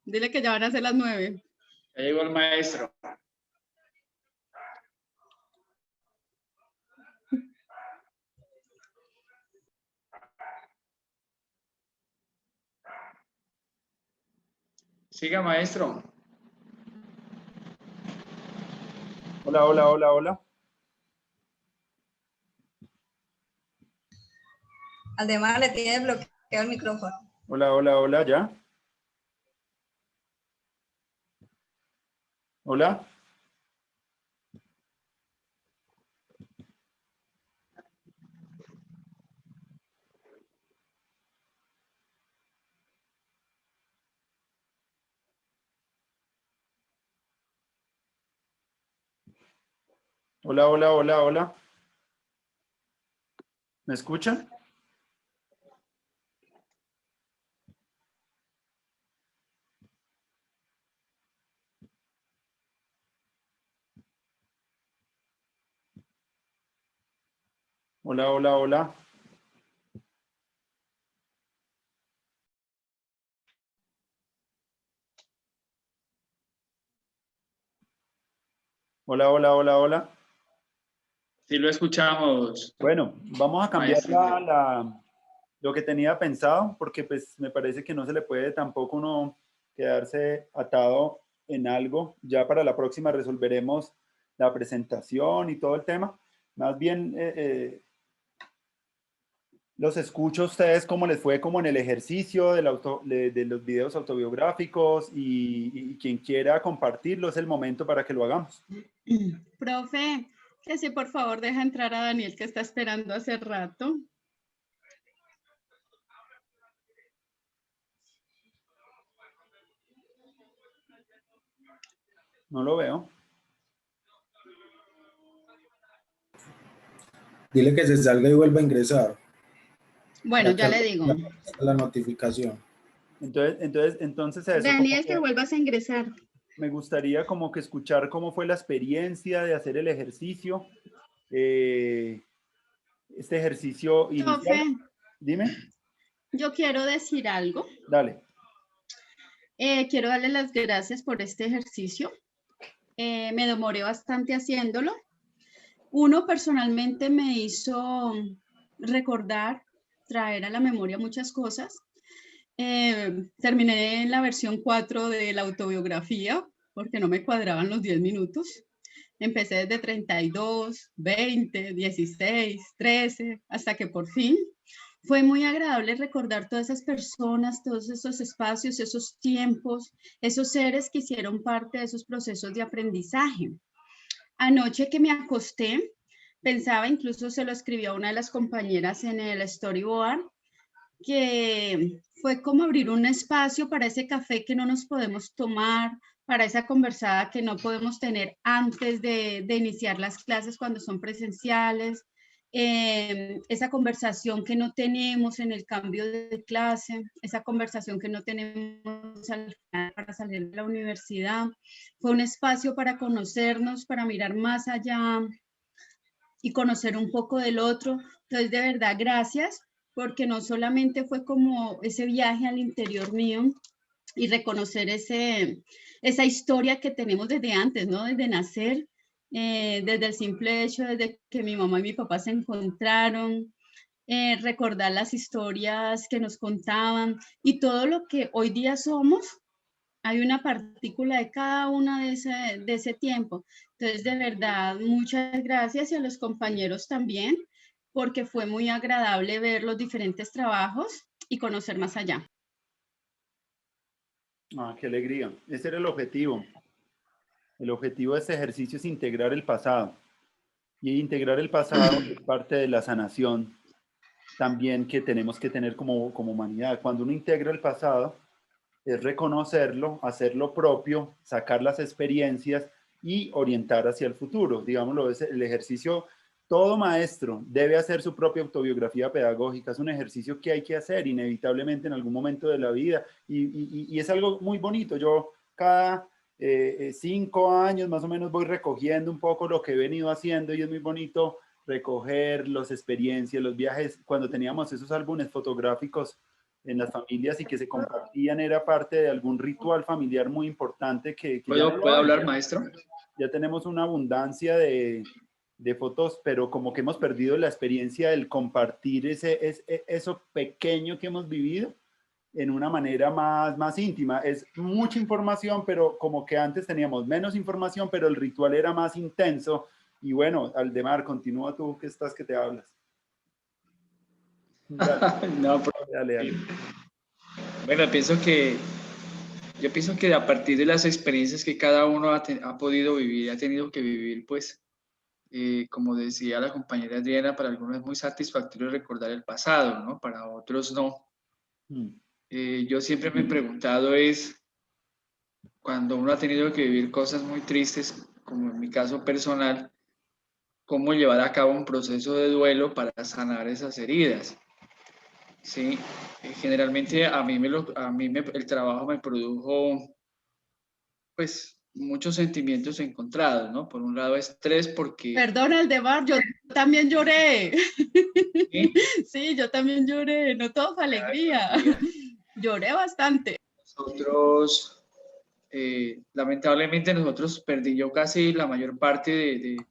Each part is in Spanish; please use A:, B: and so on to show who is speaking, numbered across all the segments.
A: Dile que ya van a ser las 9.
B: Ya llegó el maestro. Siga, maestro.
C: Hola, hola, hola, hola.
D: Además, le tiene bloqueado el micrófono.
C: Hola, hola, hola, ¿ya? Hola. Hola, hola, hola, hola. ¿Me escuchan? Hola, hola, hola. Hola, hola, hola, hola.
B: Sí lo escuchamos.
C: Bueno, vamos a cambiar
B: Maestro.
C: lo que tenía pensado, porque pues me parece que no se le puede tampoco uno quedarse atado en algo. Ya para la próxima resolveremos la presentación y todo el tema. Más bien, los escucho a ustedes cómo les fue como en el ejercicio de los videos autobiográficos y quien quiera compartirlo es el momento para que lo hagamos.
A: Profe, que si por favor deja entrar a Daniel que está esperando hace rato.
C: No lo veo.
E: Dile que se salga y vuelva a ingresar.
A: Bueno, ya le digo.
E: La notificación.
C: Entonces eso,
A: Daniel, que vuelvas a ingresar.
C: me gustaría como que escuchar cómo fue la experiencia de hacer el ejercicio. Este ejercicio inicial.
A: Profe,
C: Dime.
A: yo quiero decir algo.
C: Dale.
A: Quiero darle las gracias por este ejercicio. Me demoré bastante haciéndolo. Uno personalmente me hizo recordar, traer a la memoria muchas cosas. Terminé en la versión 4 de la autobiografía porque no me cuadraban los 10 minutos. Empecé desde 32, 20, 16, 13, hasta que por fin fue muy agradable recordar todas esas personas, todos esos espacios, esos tiempos, esos seres que hicieron parte de esos procesos de aprendizaje. Anoche que me acosté, pensaba, incluso se lo escribí a una de las compañeras en el storyboard, que fue como abrir un espacio para ese café que no nos podemos tomar, para esa conversada que no podemos tener antes de iniciar las clases cuando son presenciales, esa conversación que no tenemos en el cambio de clase, esa conversación que no tenemos al final para salir de la universidad. Fue un espacio para conocernos, para mirar más allá y conocer un poco del otro. Entonces, de verdad, gracias, porque no solamente fue como ese viaje al interior mío y reconocer esa historia que tenemos desde antes, ¿no? Desde nacer, desde el simple hecho, desde que mi mamá y mi papá se encontraron, recordar las historias que nos contaban y todo lo que hoy día somos. Hay una partícula de cada una de ese tiempo. Entonces, de verdad, muchas gracias y a los compañeros también, porque fue muy agradable ver los diferentes trabajos y conocer más allá.
C: Ah, qué alegría. Ese era el objetivo. El objetivo de este ejercicio es integrar el pasado. Y integrar el pasado es parte de la sanación también que tenemos que tener como humanidad. Cuando uno integra el pasado, es reconocerlo, hacerlo propio, sacar las experiencias y orientar hacia el futuro. Digámoslo, es el ejercicio, todo maestro debe hacer su propia autobiografía pedagógica, es un ejercicio que hay que hacer inevitablemente en algún momento de la vida y es algo muy bonito. Yo cada 5 años más o menos voy recogiendo un poco lo que he venido haciendo y es muy bonito recoger las experiencias, los viajes, cuando teníamos esos álbumes fotográficos en las familias y que se compartían, era parte de algún ritual familiar muy importante que ya no lo
B: ¿Puedo
C: hay.
B: hablar, maestro?
C: Ya tenemos una abundancia de fotos, pero como que hemos perdido la experiencia del compartir eso pequeño que hemos vivido en una manera más íntima. Es mucha información, pero como que antes teníamos menos información, pero el ritual era más intenso. Y bueno, Aldemar, continúa tú que estás que te hablas. Dale,
B: No,
C: dale.
B: bueno, yo pienso que a partir de las experiencias que cada uno ha podido vivir, ha tenido que vivir, pues, como decía la compañera Adriana, para algunos es muy satisfactorio recordar el pasado, ¿no? Para otros no. Yo siempre me he preguntado cuando uno ha tenido que vivir cosas muy tristes, como en mi caso personal, cómo llevar a cabo un proceso de duelo para sanar esas heridas. Sí, generalmente a mí, el trabajo me produjo pues muchos sentimientos encontrados, ¿no? Por un lado estrés porque...
A: Perdón, Aldemar, yo también lloré.
B: ¿Sí?
A: Sí, yo también lloré, no todo fue alegría. Lloré bastante.
B: Nosotros, lamentablemente yo casi la mayor parte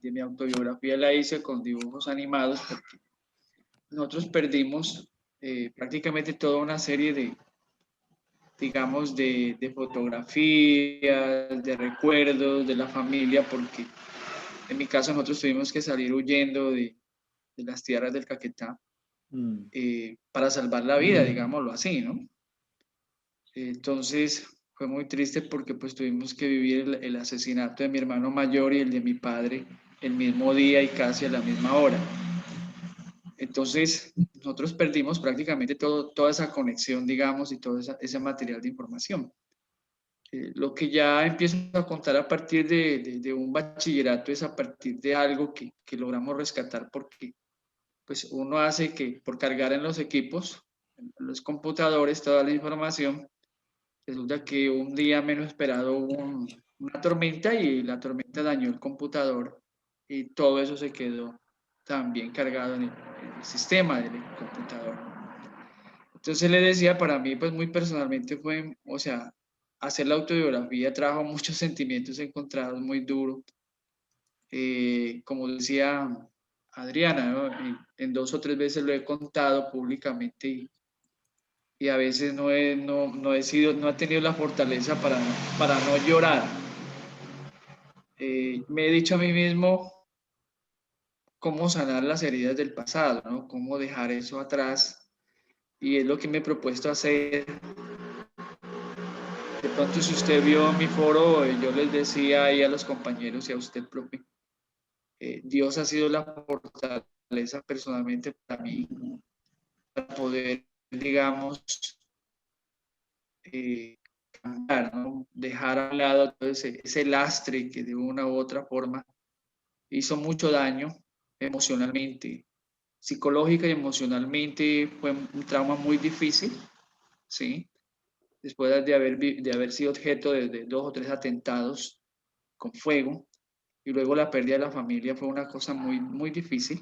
B: de mi autobiografía la hice con dibujos animados porque nosotros perdimos prácticamente toda una serie digamos, de fotografías, de recuerdos de la familia, porque en mi caso nosotros tuvimos que salir huyendo de las tierras del Caquetá para salvar la vida, digámoslo así, ¿no? Entonces fue muy triste porque pues tuvimos que vivir el asesinato de mi hermano mayor y el de mi padre el mismo día y casi a la misma hora. Entonces nosotros perdimos prácticamente toda esa conexión, digamos, y todo ese material de información. Lo que ya empiezo a contar a partir de un bachillerato es a partir de algo que logramos rescatar porque pues uno hace que por cargar en los equipos, en los computadores, toda la información, resulta que un día menos esperado hubo una tormenta y la tormenta dañó el computador y todo eso se quedó también cargado en el sistema del computador. Entonces le decía, para mí pues muy personalmente fue, o sea, hacer la autobiografía trajo muchos sentimientos encontrados, muy duro. Como decía Adriana, ¿no? En 2 o 3 veces lo he contado públicamente y a veces no he tenido la fortaleza para no llorar. Me he dicho a mí mismo cómo sanar las heridas del pasado, ¿no? Cómo dejar eso atrás y es lo que me he propuesto hacer. De pronto, si usted vio mi foro, yo les decía ahí a los compañeros y a usted propio, Dios ha sido la fortaleza personalmente para mí, para poder, digamos, cambiar, ¿no? Dejar a un lado todo ese lastre que de una u otra forma hizo mucho daño emocionalmente, psicológica y emocionalmente. Fue un trauma muy difícil, ¿sí? Después de haber sido objeto de 2 o 3 atentados con fuego, y luego la pérdida de la familia fue una cosa muy difícil.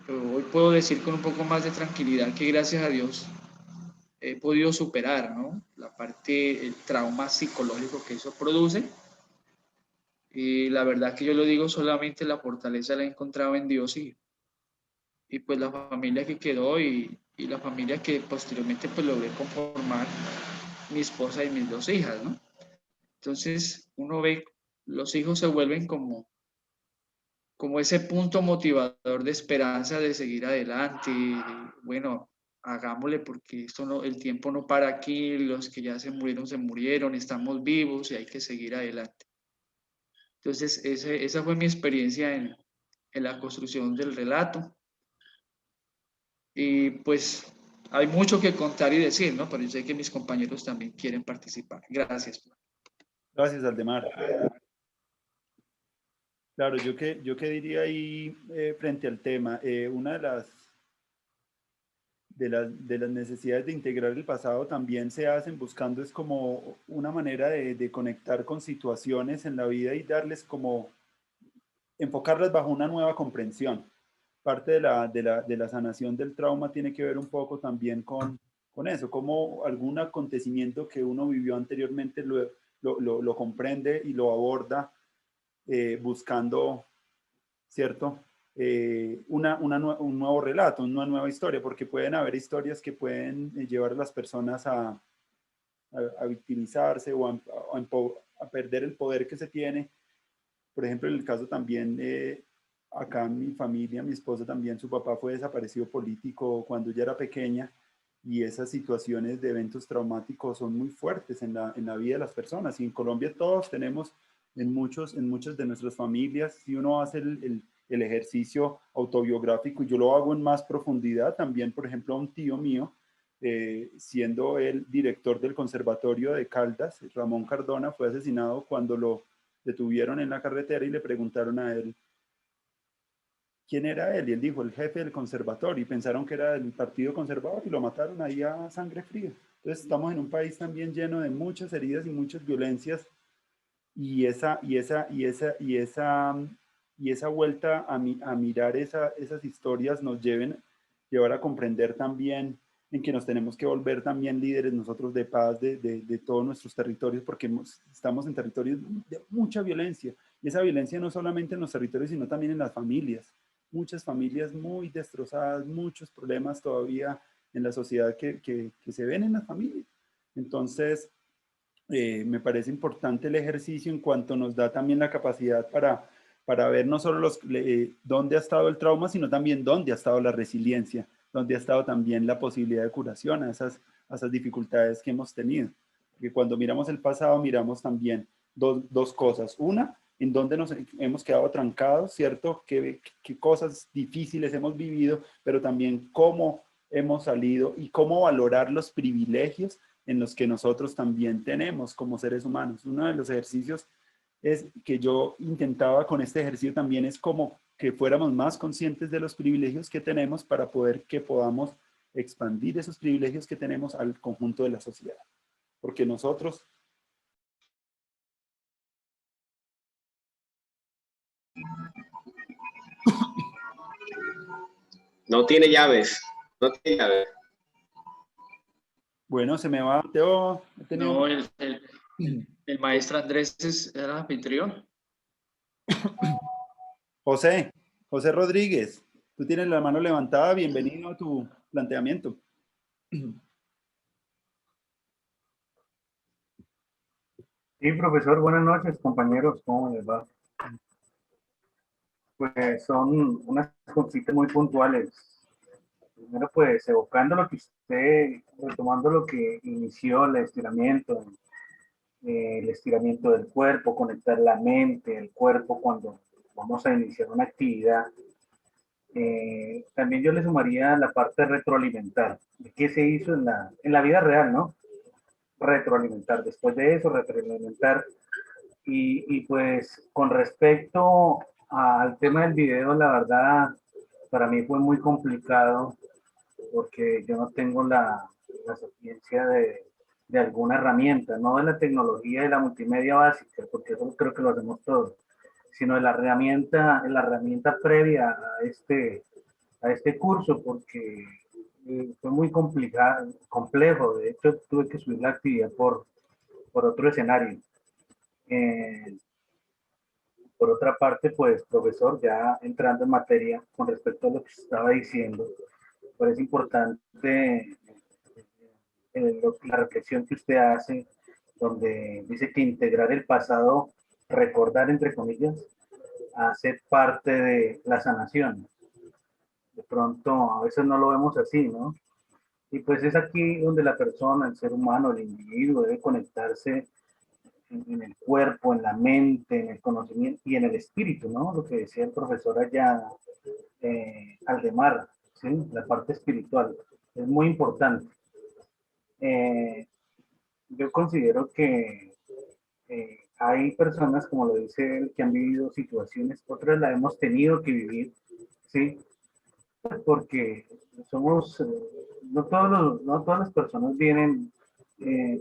B: Pero hoy puedo decir con un poco más de tranquilidad que gracias a Dios he podido superar, ¿no? La parte, el trauma psicológico que eso produce. Y la verdad que yo lo digo, solamente la fortaleza la he encontrado en Dios y pues la familia que quedó y la familia que posteriormente pues logré conformar, mi esposa y mis 2 hijas, ¿no? Entonces uno ve, los hijos se vuelven como ese punto motivador de esperanza de seguir adelante, bueno, hagámosle porque el tiempo no para aquí, los que ya se murieron, estamos vivos y hay que seguir adelante. Entonces, esa fue mi experiencia en la construcción del relato. Y pues hay mucho que contar y decir, ¿no? Pero yo sé que mis compañeros también quieren participar. Gracias.
C: Gracias, Aldemar. Claro, yo qué diría ahí frente al tema. Una de las necesidades de integrar el pasado también se hacen buscando es como una manera de conectar con situaciones en la vida y darles como, enfocarlas bajo una nueva comprensión. Parte de la sanación del trauma tiene que ver un poco también con con eso, como algún acontecimiento que uno vivió anteriormente lo comprende y lo aborda buscando, ¿cierto? Un nuevo relato, una nueva historia, porque pueden haber historias que pueden llevar a las personas a victimizarse o a perder el poder que se tiene. Por ejemplo, en el caso también, acá en mi familia, mi esposa también, su papá fue desaparecido político cuando ella era pequeña, y esas situaciones de eventos traumáticos son muy fuertes en la vida de las personas. Y en Colombia todos tenemos, en muchas de nuestras familias, si uno hace el ejercicio autobiográfico, y yo lo hago en más profundidad también, por ejemplo, a un tío mío, siendo el director del Conservatorio de Caldas, Ramón Cardona, fue asesinado cuando lo detuvieron en la carretera y le preguntaron a él quién era él, y él dijo el jefe del conservatorio, y pensaron que era del Partido Conservador y lo mataron ahí a sangre fría. Entonces estamos en un país también lleno de muchas heridas y muchas violencias, y esa vuelta a mirar esas historias nos llevar a comprender también en que nos tenemos que volver también líderes nosotros de paz de todos nuestros territorios, porque estamos en territorios de mucha violencia, y esa violencia no solamente en los territorios, sino también en las familias. Muchas familias muy destrozadas, muchos problemas todavía en la sociedad que se ven en las familias. Entonces, me parece importante el ejercicio en cuanto nos da también la capacidad para ver no solo dónde ha estado el trauma, sino también dónde ha estado la resiliencia, dónde ha estado también la posibilidad de curación a esas dificultades que hemos tenido. Porque cuando miramos el pasado, miramos también dos cosas. Una, en dónde nos hemos quedado trancados, ¿cierto? ¿Qué cosas difíciles hemos vivido, pero también cómo hemos salido y cómo valorar los privilegios en los que nosotros también tenemos como seres humanos. Uno de los ejercicios que yo intentaba con este ejercicio también es como que fuéramos más conscientes de los privilegios que tenemos para poder que podamos expandir esos privilegios que tenemos al conjunto de la sociedad. Porque nosotros...
F: No tiene llaves. No tiene llaves.
C: Bueno, se me va, Teo.
B: No, el maestro Andrés era el anfitrión.
C: José Rodríguez, tú tienes la mano levantada, bienvenido a tu planteamiento.
G: Sí, profesor, buenas noches, compañeros, ¿cómo les va? Pues son unas cositas muy puntuales. Primero, pues, evocando lo que usted, retomando lo que inició el estiramiento del cuerpo, conectar la mente, el cuerpo cuando vamos a iniciar una actividad. También yo le sumaría la parte retroalimentar, de qué se hizo en la vida real, ¿no? Retroalimentar, después de eso, retroalimentar. Y pues con respecto al tema del video, la verdad, para mí fue muy complicado porque yo no tengo la sapiencia de alguna herramienta, no de la tecnología de la multimedia básica, porque eso creo que lo hacemos todos, sino de la herramienta previa a este curso, porque fue muy complejo. De hecho, tuve que subir la actividad por otro escenario. Eh, por otra parte, pues, profesor, ya entrando en materia con respecto a lo que estaba diciendo, pues es importante la reflexión que usted hace, donde dice que integrar el pasado, recordar entre comillas, hace parte de la sanación. De pronto, a veces no lo vemos así, ¿no? Y pues es aquí donde la persona, el ser humano, el individuo debe conectarse en el cuerpo, en la mente, en el conocimiento y en el espíritu, ¿no? Lo que decía el profesor allá, Aldemar, ¿sí? La parte espiritual es muy importante. Yo considero que hay personas, como lo dice él, que han vivido situaciones, otras la hemos tenido que vivir, ¿sí? Porque somos, no todas las personas vienen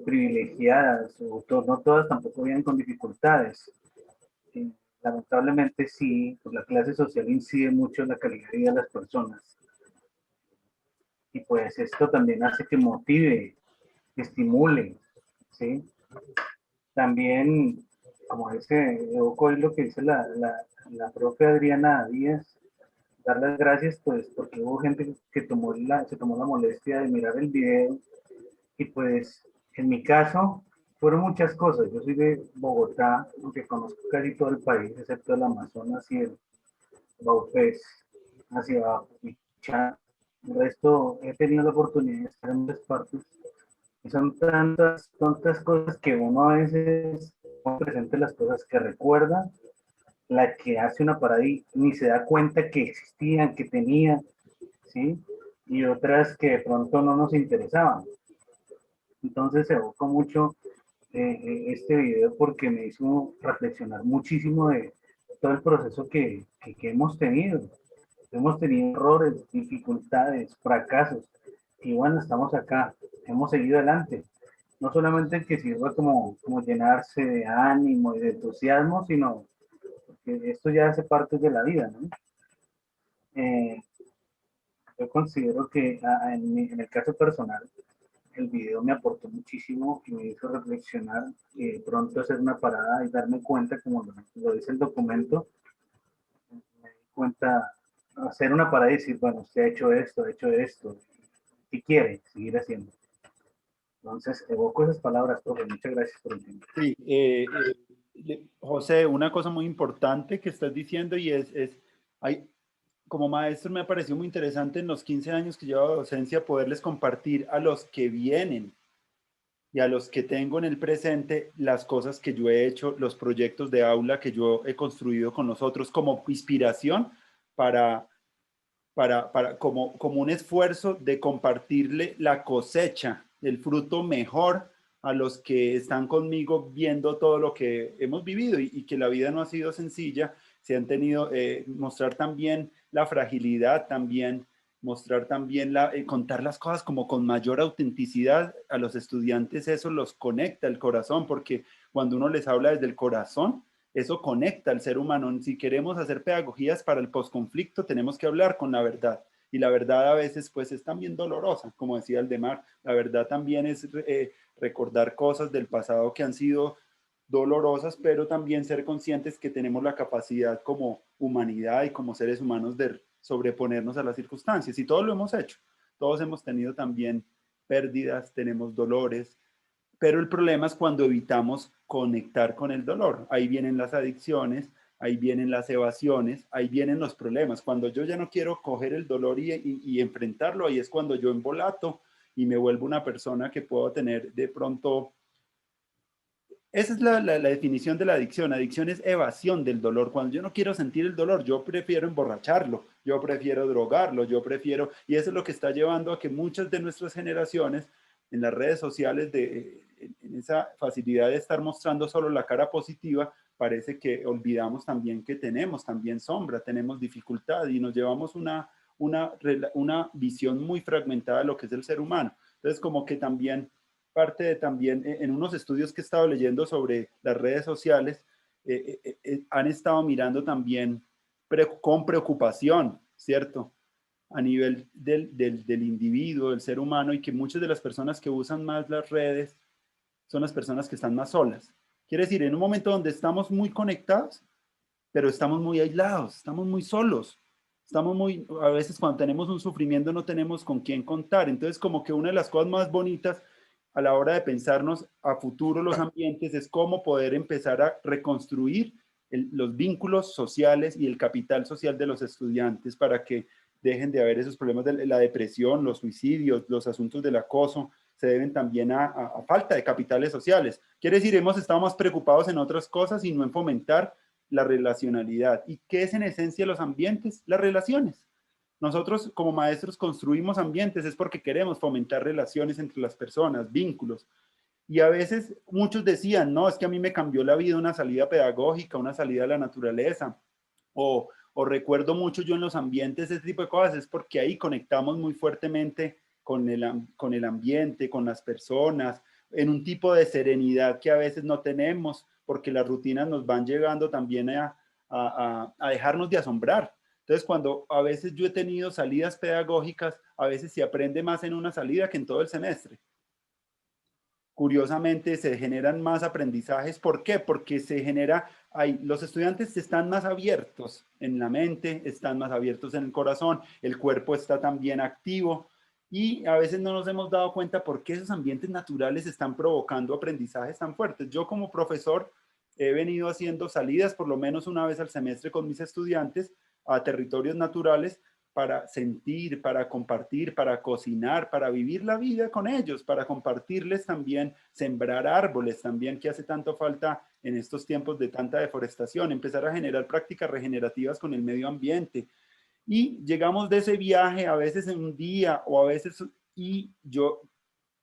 G: privilegiadas, no todas tampoco vienen con dificultades. Lamentablemente sí, pues la clase social incide mucho en la calidad de vida de las personas. y pues esto también hace que motive, que estimule, ¿sí? También, como dice, evoco ahí lo que dice la profe Adriana Díaz, dar las gracias pues porque hubo gente que se tomó la molestia de mirar el video y pues en mi caso fueron muchas cosas. Yo soy de Bogotá, aunque conozco casi todo el país, excepto el Amazonas y el Baupés, hacia abajo, y Chá. El resto he tenido la oportunidad de estar en muchas partes. Y son tantas cosas que uno a veces no presente las cosas que recuerda, la que hace una parada y ni se da cuenta que existían, que tenía, ¿sí? Y otras que de pronto no nos interesaban. Entonces se evocó mucho este video porque me hizo reflexionar muchísimo de todo el proceso que hemos tenido. Hemos tenido errores, dificultades, fracasos. Y bueno, estamos acá, hemos seguido adelante. No solamente que sirva como llenarse de ánimo y de entusiasmo, sino que esto ya hace parte de la vida, ¿no? Yo considero que en el caso personal, el video me aportó muchísimo y me hizo reflexionar y de pronto hacer una parada y darme cuenta, como lo dice el documento, me di cuenta, hacer una parada y decir, bueno, usted ha hecho esto, ¿qué quiere seguir haciendo? Entonces, evoco esas palabras, profe. Muchas gracias por el tiempo.
C: Sí, José, una cosa muy importante que estás diciendo y hay, como maestro me ha parecido muy interesante en los 15 años que llevo de docencia poderles compartir a los que vienen y a los que tengo en el presente las cosas que yo he hecho, los proyectos de aula que yo he construido con nosotros como inspiración como un esfuerzo de compartirle la cosecha, el fruto mejor a los que están conmigo viendo todo lo que hemos vivido y que la vida no ha sido sencilla, se han tenido, mostrar también la fragilidad, también mostrar también, contar las cosas como con mayor autenticidad a los estudiantes, eso los conecta el corazón, porque cuando uno les habla desde el corazón, eso conecta al ser humano. Si queremos hacer pedagogías para el posconflicto, tenemos que hablar con la verdad. Y la verdad a veces pues es también dolorosa, como decía Aldemar. La verdad también es recordar cosas del pasado que han sido dolorosas, pero también ser conscientes que tenemos la capacidad como humanidad y como seres humanos de sobreponernos a las circunstancias. Y todos lo hemos hecho. Todos hemos tenido también pérdidas, tenemos dolores, pero el problema es cuando evitamos conectar con el dolor. Ahí vienen las adicciones, ahí vienen las evasiones, ahí vienen los problemas. Cuando yo ya no quiero coger el dolor y enfrentarlo, ahí es cuando yo embolato y me vuelvo una persona que puedo tener de pronto. Esa es la definición de la adicción. Adicción es evasión del dolor. Cuando yo no quiero sentir el dolor, yo prefiero emborracharlo, yo prefiero drogarlo, y eso es lo que está llevando a que muchas de nuestras generaciones en las redes sociales, en esa facilidad de estar mostrando solo la cara positiva, parece que olvidamos también que tenemos también sombra, tenemos dificultad y nos llevamos una visión muy fragmentada de lo que es el ser humano. Entonces, como que también parte de también en unos estudios que he estado leyendo sobre las redes sociales, han estado mirando también con preocupación, ¿cierto? A nivel del individuo, del ser humano, y que muchas de las personas que usan más las redes son las personas que están más solas. Quiere decir, en un momento donde estamos muy conectados, pero estamos muy aislados, estamos muy solos. A veces cuando tenemos un sufrimiento no tenemos con quién contar. Entonces, como que una de las cosas más bonitas a la hora de pensarnos a futuro los ambientes es cómo poder empezar a reconstruir los vínculos sociales y el capital social de los estudiantes para que dejen de haber esos problemas de la depresión, los suicidios, los asuntos del acoso, se deben también a falta de capitales sociales. Quiere decir, hemos estado más preocupados en otras cosas y no en fomentar la relacionalidad. ¿Y qué es en esencia los ambientes? Las relaciones. Nosotros como maestros construimos ambientes, es porque queremos fomentar relaciones entre las personas, vínculos. Y a veces muchos decían, no, es que a mí me cambió la vida una salida pedagógica, una salida a la naturaleza. O recuerdo mucho yo en los ambientes ese tipo de cosas, es porque ahí conectamos muy fuertemente con el ambiente, con las personas, en un tipo de serenidad que a veces no tenemos, porque las rutinas nos van llegando también a dejarnos de asombrar. Entonces, cuando a veces yo he tenido salidas pedagógicas, a veces se aprende más en una salida que en todo el semestre. Curiosamente, se generan más aprendizajes. ¿Por qué? Porque se genera, los estudiantes están más abiertos en la mente, están más abiertos en el corazón, el cuerpo está también activo, y a veces no nos hemos dado cuenta por qué esos ambientes naturales están provocando aprendizajes tan fuertes. Yo como profesor he venido haciendo salidas por lo menos una vez al semestre con mis estudiantes a territorios naturales para sentir, para compartir, para cocinar, para vivir la vida con ellos, para compartirles también, sembrar árboles también, que hace tanto falta en estos tiempos de tanta deforestación, empezar a generar prácticas regenerativas con el medio ambiente. Y llegamos de ese viaje a veces en un día o a veces, y yo,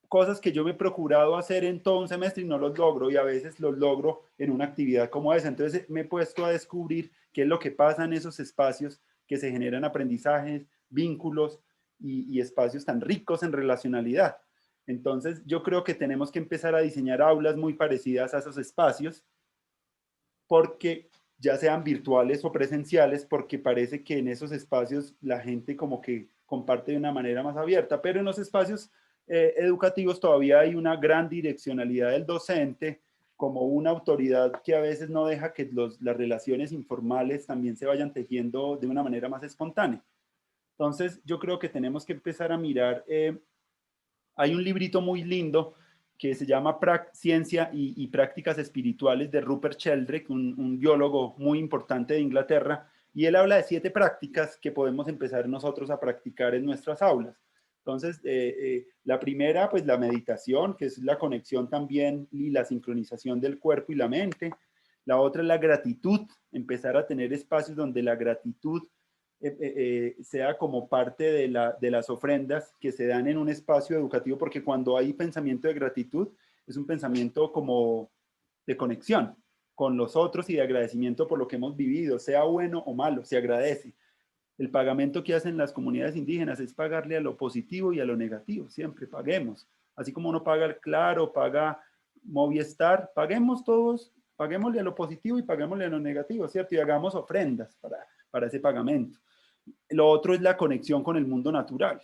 C: cosas que yo me he procurado hacer en todo un semestre y no los logro, y a veces los logro en una actividad como esa. Entonces me he puesto a descubrir qué es lo que pasa en esos espacios que se generan aprendizajes, vínculos y espacios tan ricos en relacionalidad. Entonces yo creo que tenemos que empezar a diseñar aulas muy parecidas a esos espacios, porque ya sean virtuales o presenciales, porque parece que en esos espacios la gente como que comparte de una manera más abierta, pero en los espacios educativos todavía hay una gran direccionalidad del docente, como una autoridad que a veces no deja que las relaciones informales también se vayan tejiendo de una manera más espontánea. Entonces, yo creo que tenemos que empezar a mirar, hay un librito muy lindo que se llama Ciencia y Prácticas Espirituales, de Rupert Sheldrake, un biólogo muy importante de Inglaterra, y él habla de 7 prácticas que podemos empezar nosotros a practicar en nuestras aulas. Entonces, la primera, pues la meditación, que es la conexión también y la sincronización del cuerpo y la mente. La otra es la gratitud, empezar a tener espacios donde la gratitud sea como parte de las ofrendas que se dan en un espacio educativo, porque cuando hay pensamiento de gratitud, es un pensamiento como de conexión con los otros y de agradecimiento por lo que hemos vivido, sea bueno o malo, se agradece. El pagamento que hacen las comunidades indígenas es pagarle a lo positivo y a lo negativo, siempre paguemos. Así como uno paga el Claro, paga Movistar, paguemos todos, paguémosle a lo positivo y paguémosle a lo negativo, ¿cierto? Y hagamos ofrendas para ese pagamento. Lo otro es la conexión con el mundo natural.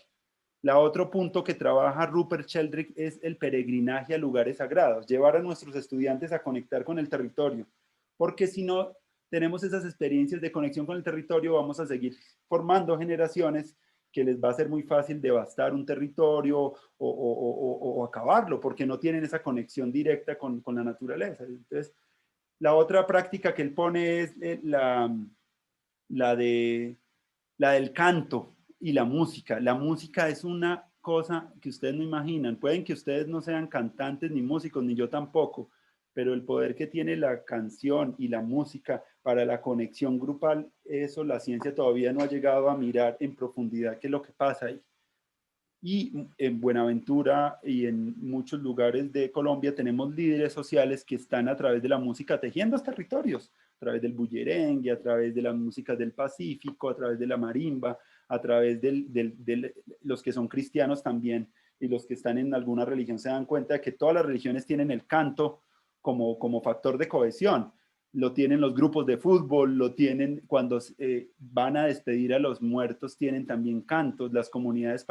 C: La otro punto que trabaja Rupert Sheldrake es el peregrinaje a lugares sagrados, llevar a nuestros estudiantes a conectar con el territorio, porque si no tenemos esas experiencias de conexión con el territorio, vamos a seguir formando generaciones que les va a ser muy fácil devastar un territorio o acabarlo, porque no tienen esa conexión directa con la naturaleza. Entonces, la otra práctica que él pone es la del canto y la música. La música es una cosa que ustedes no imaginan. Pueden que ustedes no sean cantantes ni músicos, ni yo tampoco, pero el poder que tiene la canción y la música para la conexión grupal, eso la ciencia todavía no ha llegado a mirar en profundidad qué es lo que pasa ahí. Y en Buenaventura y en muchos lugares de Colombia tenemos líderes sociales que están a través de la música tejiendo territorios, a través del bullerengue, a través de las músicas del Pacífico, a través de la marimba, a través de los que son cristianos también, y los que están en alguna religión se dan cuenta de que todas las religiones tienen el canto como factor de cohesión. Lo tienen los grupos de fútbol, lo tienen cuando van a despedir a los muertos, tienen también cantos, las comunidades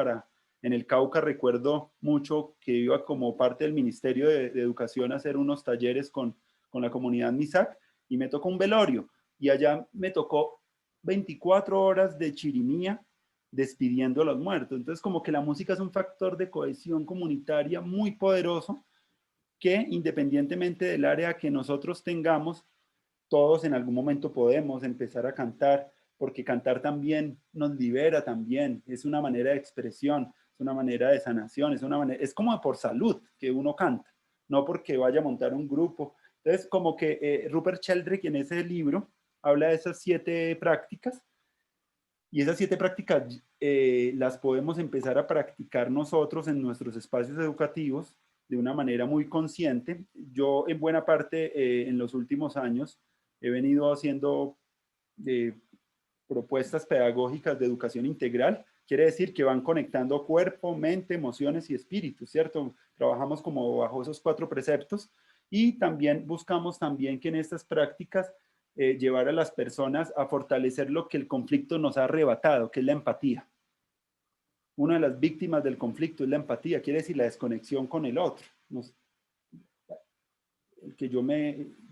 C: en el Cauca recuerdo mucho que iba como parte del Ministerio de Educación a hacer unos talleres con la comunidad Misak, y me tocó un velorio, y allá me tocó 24 horas de chirimía despidiendo a los muertos. Entonces como que la música es un factor de cohesión comunitaria muy poderoso, que independientemente del área que nosotros tengamos, todos en algún momento podemos empezar a cantar, porque cantar también nos libera también, es una manera de expresión, es una manera de sanación, es como por salud que uno canta, no porque vaya a montar un grupo. Entonces, como que Rupert Sheldrake en ese libro habla de esas 7 prácticas, y esas 7 prácticas las podemos empezar a practicar nosotros en nuestros espacios educativos de una manera muy consciente. Yo en buena parte en los últimos años he venido haciendo propuestas pedagógicas de educación integral. Quiere decir que van conectando cuerpo, mente, emociones y espíritu, ¿cierto? Trabajamos como bajo esos 4 preceptos, y también buscamos también que en estas prácticas llevar a las personas a fortalecer lo que el conflicto nos ha arrebatado, que es la empatía. Una de las víctimas del conflicto es la empatía, quiere decir la desconexión con el otro. El que yo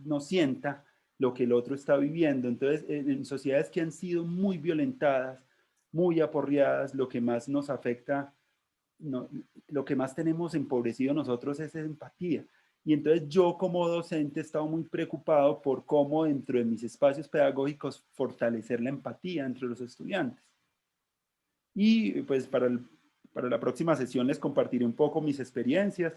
C: no sienta lo que el otro está viviendo. Entonces, en sociedades que han sido muy violentadas, muy aporreadas, lo que más nos afecta, lo que más tenemos empobrecido nosotros es empatía. Y entonces yo como docente he estado muy preocupado por cómo dentro de mis espacios pedagógicos fortalecer la empatía entre los estudiantes. Y pues para la próxima sesión les compartiré un poco mis experiencias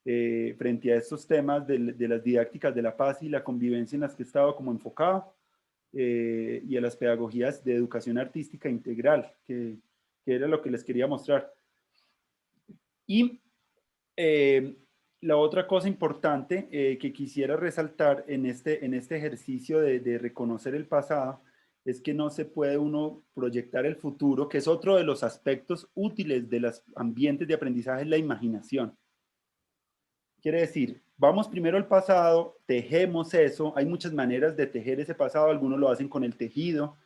C: frente a estos temas de las didácticas de la paz y la convivencia en las que he estado como enfocado, y a las pedagogías de educación artística integral, que era lo que les quería mostrar. Y la otra cosa importante que quisiera resaltar en este ejercicio de reconocer el pasado es que no se puede uno proyectar el futuro, que es otro de los aspectos útiles de los ambientes de aprendizaje, la imaginación. Quiere decir, vamos primero al pasado, tejemos eso, hay muchas maneras de tejer ese pasado, algunos lo hacen con el tejido,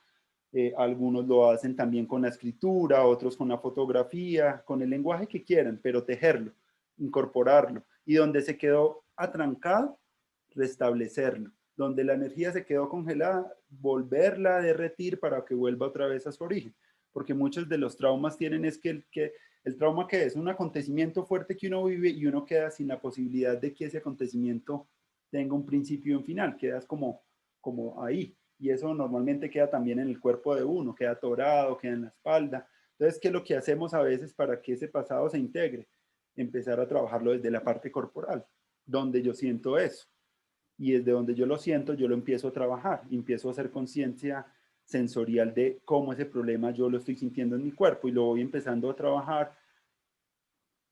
C: algunos lo hacen también con la escritura, otros con la fotografía, con el lenguaje que quieran, pero tejerlo, incorporarlo, y donde se quedó atrancado, restablecerlo, donde la energía se quedó congelada, volverla a derretir para que vuelva otra vez a su origen, porque muchos de los traumas tienen es que el trauma, que es un acontecimiento fuerte que uno vive y uno queda sin la posibilidad de que ese acontecimiento tenga un principio y un final, quedas como ahí. Y eso normalmente queda también en el cuerpo de uno, queda atorado, queda en la espalda. Entonces, ¿qué es lo que hacemos a veces para que ese pasado se integre? Empezar a trabajarlo desde la parte corporal, donde yo siento eso. Y desde donde yo lo siento, yo lo empiezo a trabajar, empiezo a hacer conciencia sensorial de cómo ese problema yo lo estoy sintiendo en mi cuerpo, y lo voy empezando a trabajar.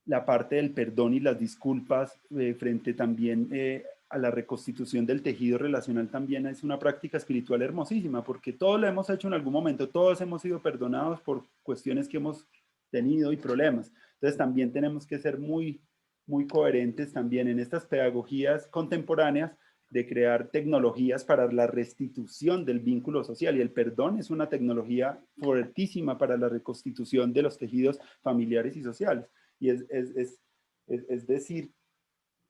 C: La parte del perdón y las disculpas frente también a la reconstitución del tejido relacional también es una práctica espiritual hermosísima, porque todos lo hemos hecho en algún momento, todos hemos sido perdonados por cuestiones que hemos tenido y problemas. Entonces también tenemos que ser muy coherentes también en estas pedagogías contemporáneas de crear tecnologías para la restitución del vínculo social, y el perdón es una tecnología fuertísima para la reconstitución de los tejidos familiares y sociales. Y es decir,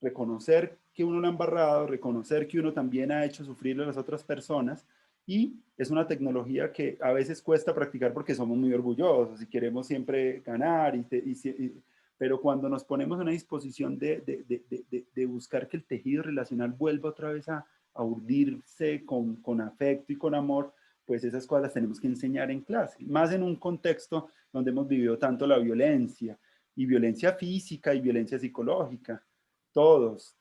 C: reconocer que uno lo ha embarrado, reconocer que uno también ha hecho sufrir a las otras personas, y es una tecnología que a veces cuesta practicar porque somos muy orgullosos y queremos siempre ganar, pero cuando nos ponemos en una disposición de buscar que el tejido relacional vuelva otra vez a urdirse con afecto y con amor, pues esas cosas las tenemos que enseñar en clase, más en un contexto donde hemos vivido tanto la violencia, y violencia física y violencia psicológica. Todos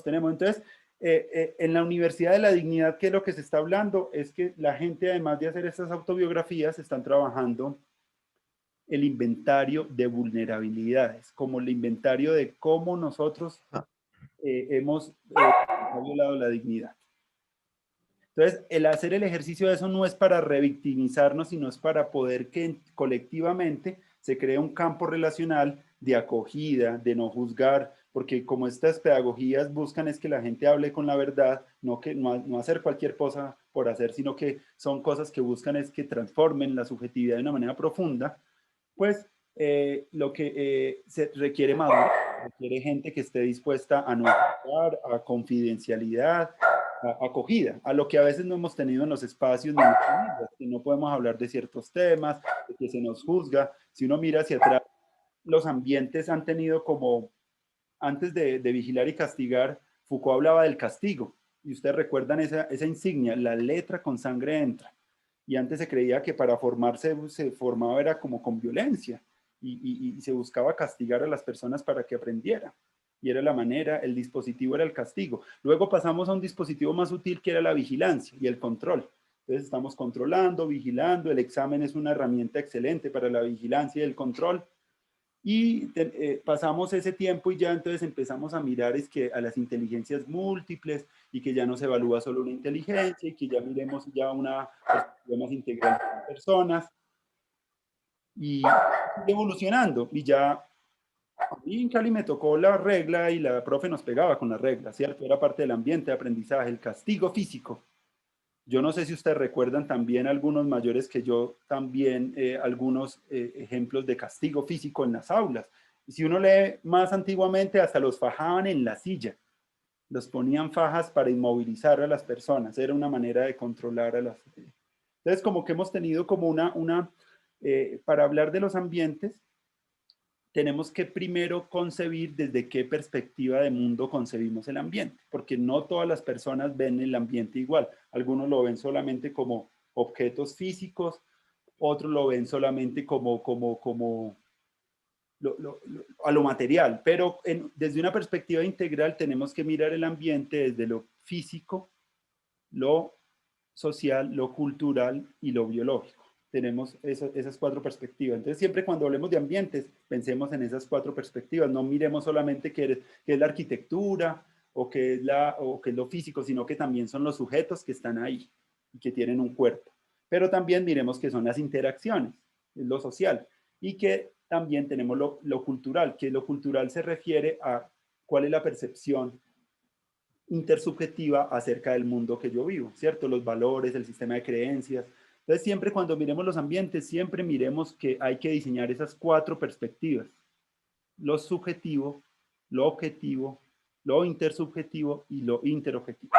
C: tenemos. Entonces, en la Universidad de la Dignidad, ¿qué es lo que se está hablando? Es que la gente, además de hacer estas autobiografías, están trabajando el inventario de vulnerabilidades, como el inventario de cómo nosotros hemos violado la dignidad. Entonces, el hacer el ejercicio de eso no es para revictimizarnos, sino es para poder que colectivamente se cree un campo relacional de acogida, de no juzgar, porque como estas pedagogías buscan es que la gente hable con la verdad, no hacer cualquier cosa por hacer, sino que son cosas que buscan es que transformen la subjetividad de una manera profunda, pues lo que se requiere madurez, requiere gente que esté dispuesta a no juzgar, a confidencialidad, acogida, a lo que a veces no hemos tenido en los espacios, que no podemos hablar de ciertos temas, de que se nos juzga. Si uno mira hacia atrás, los ambientes han tenido como, antes de vigilar y castigar, Foucault hablaba del castigo, y ustedes recuerdan esa insignia, la letra con sangre entra, y antes se creía que para formarse se formaba era como con violencia, y se buscaba castigar a las personas para que aprendieran. Y era la manera, el dispositivo era el castigo. Luego pasamos a un dispositivo más útil que era la vigilancia y el control. Entonces estamos controlando, vigilando, el examen es una herramienta excelente para la vigilancia y el control. Y pasamos ese tiempo y ya entonces empezamos a mirar es que a las inteligencias múltiples, y que ya no se evalúa solo una inteligencia, y que ya miremos ya una perspectiva más integral de personas. Y evolucionando, y ya a mí en Cali me tocó la regla y la profe nos pegaba con la regla, ¿cierto? Era parte del ambiente de aprendizaje, el castigo físico. Yo no sé si ustedes recuerdan también, algunos mayores que yo, también algunos ejemplos de castigo físico en las aulas. Y si uno lee más antiguamente, hasta los fajaban en la silla. Los ponían fajas para inmovilizar a las personas. Era una manera de controlar a las... Entonces, como que hemos tenido como para hablar de los ambientes, tenemos que primero concebir desde qué perspectiva de mundo concebimos el ambiente, porque no todas las personas ven el ambiente igual. Algunos lo ven solamente como objetos físicos, otros lo ven solamente a lo material, pero desde una perspectiva integral tenemos que mirar el ambiente desde lo físico, lo social, lo cultural y lo biológico. Tenemos esas cuatro perspectivas. Entonces, siempre cuando hablemos de ambientes, pensemos en esas cuatro perspectivas. No miremos solamente qué es la arquitectura o qué es lo físico, sino que también son los sujetos que están ahí y que tienen un cuerpo. Pero también miremos que son las interacciones, lo social, y que también tenemos lo cultural, que lo cultural se refiere a cuál es la percepción intersubjetiva acerca del mundo que yo vivo, ¿cierto? Los valores, el sistema de creencias. Entonces, siempre cuando miremos los ambientes, siempre miremos que hay que diseñar esas cuatro perspectivas. Lo subjetivo, lo objetivo, lo intersubjetivo y lo interobjetivo.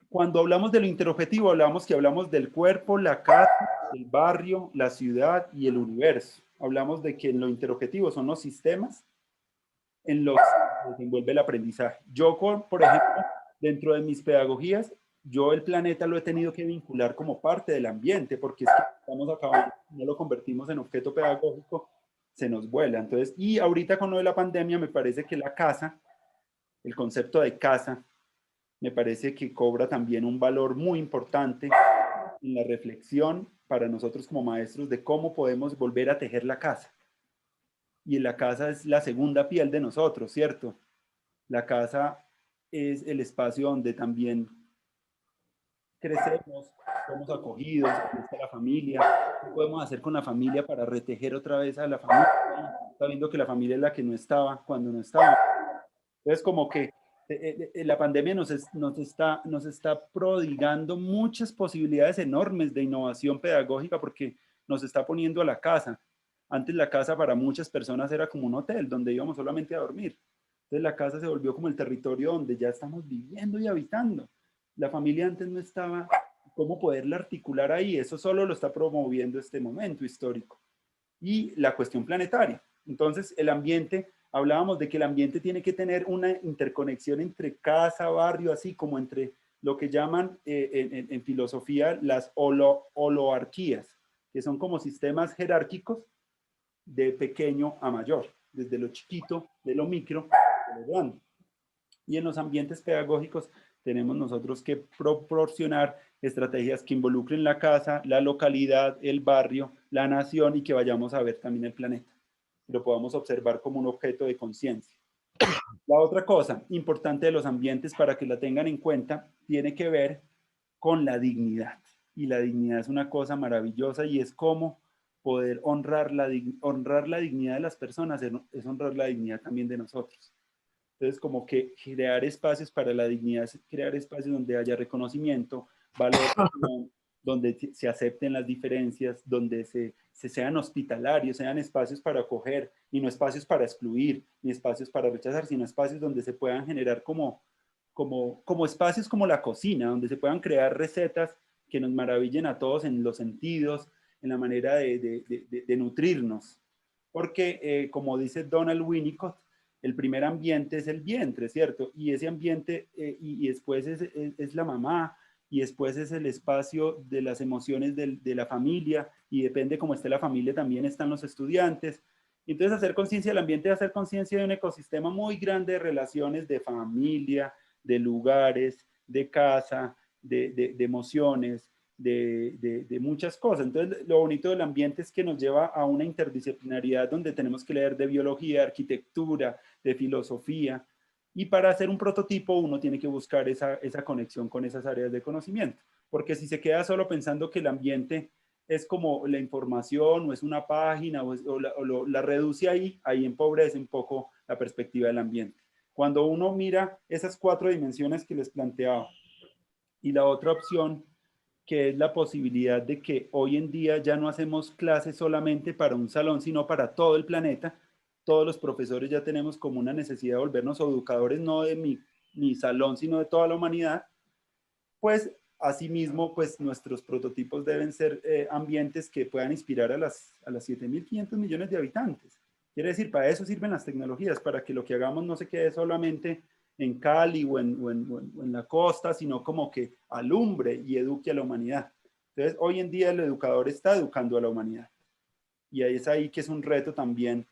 C: Cuando hablamos de lo interobjetivo, hablamos del cuerpo, la casa, el barrio, la ciudad y el universo. Hablamos de que en lo interobjetivo son los sistemas en los que se desenvuelve el aprendizaje. Yo, por ejemplo, dentro de mis pedagogías, yo el planeta lo he tenido que vincular como parte del ambiente, porque es que estamos acabando, no lo convertimos en objeto pedagógico, se nos vuela. Entonces, y ahorita con lo de la pandemia, me parece que la casa, el concepto de casa, me parece que cobra también un valor muy importante en la reflexión para nosotros como maestros de cómo podemos volver a tejer la casa. Y la casa es la segunda piel de nosotros, ¿cierto? La casa es el espacio donde también crecemos, somos acogidos, está la familia. ¿Qué podemos hacer con la familia para retejer otra vez a la familia? Está viendo que la familia es la que no estaba cuando no estaba. Entonces, como que la pandemia nos está prodigando muchas posibilidades enormes de innovación pedagógica porque nos está poniendo a la casa. Antes la casa para muchas personas era como un hotel donde íbamos solamente a dormir. Entonces la casa se volvió como el territorio donde ya estamos viviendo y habitando. La familia antes no estaba, ¿cómo poderla articular ahí? Eso solo lo está promoviendo este momento histórico. Y la cuestión planetaria. Entonces el ambiente, hablábamos de que el ambiente tiene que tener una interconexión entre casa, barrio, así como entre lo que llaman en filosofía las holoarquías, que son como sistemas jerárquicos de pequeño a mayor, desde lo chiquito, de lo micro, de lo grande. Y en los ambientes pedagógicos tenemos nosotros que proporcionar estrategias que involucren la casa, la localidad, el barrio, la nación y que vayamos a ver también el planeta. Lo podamos observar como un objeto de conciencia. La otra cosa importante de los ambientes para que la tengan en cuenta tiene que ver con la dignidad. Y la dignidad es una cosa maravillosa y es como poder honrar la dignidad de las personas, es honrar la dignidad también de nosotros. Entonces, como que crear espacios para la dignidad es crear espacios donde haya reconocimiento, valoración, donde se acepten las diferencias, donde se sean hospitalarios, sean espacios para acoger, y no espacios para excluir, ni espacios para rechazar, sino espacios donde se puedan generar como espacios como la cocina, donde se puedan crear recetas que nos maravillen a todos en los sentidos, en la manera de nutrirnos. Porque, como dice Donald Winnicott, el primer ambiente es el vientre, ¿cierto? Y ese ambiente, y después es la mamá, y después es el espacio de las emociones de la familia, y depende cómo esté la familia, también están los estudiantes. Entonces, hacer conciencia del ambiente es hacer conciencia de un ecosistema muy grande de relaciones de familia, de lugares, de casa, de emociones, de muchas cosas. Entonces, lo bonito del ambiente es que nos lleva a una interdisciplinaridad donde tenemos que leer de biología, de arquitectura, de filosofía, y para hacer un prototipo uno tiene que buscar esa conexión con esas áreas de conocimiento, porque si se queda solo pensando que el ambiente es como la información o es una página o la reduce ahí empobrece un poco la perspectiva del ambiente. Cuando uno mira esas 4 dimensiones que les planteaba, Y la otra opción, que es la posibilidad de que hoy en día ya no hacemos clases solamente para un salón, sino para todo el planeta. Todos los profesores ya tenemos como una necesidad de volvernos educadores, no de mi salón, sino de toda la humanidad. Pues asimismo, pues nuestros prototipos deben ser ambientes que puedan inspirar a las 7.500 millones de habitantes. Quiere decir, para eso sirven las tecnologías, para que lo que hagamos no se quede solamente en Cali o en la costa, sino como que alumbre y eduque a la humanidad. Entonces, hoy en día el educador está educando a la humanidad. Y ahí es ahí que es un reto también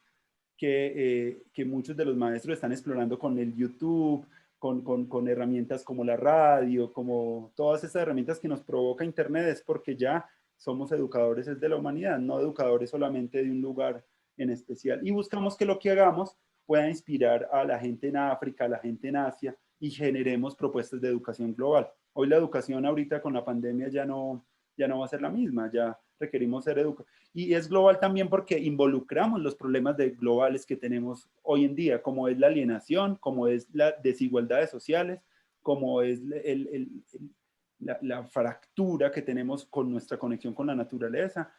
C: que muchos de los maestros están explorando con el YouTube, con herramientas como la radio, como todas esas herramientas que nos provoca Internet, es porque ya somos educadores de la humanidad, no educadores solamente de un lugar en especial. Y buscamos que lo que hagamos pueda inspirar a la gente en África, a la gente en Asia, y generemos propuestas de educación global. Hoy la educación ahorita con la pandemia ya no va a ser la misma, ya requerimos ser educados. Y es global también porque involucramos los problemas globales que tenemos hoy en día, como es la alienación, como es las desigualdades sociales, como es la fractura que tenemos con nuestra conexión con la naturaleza,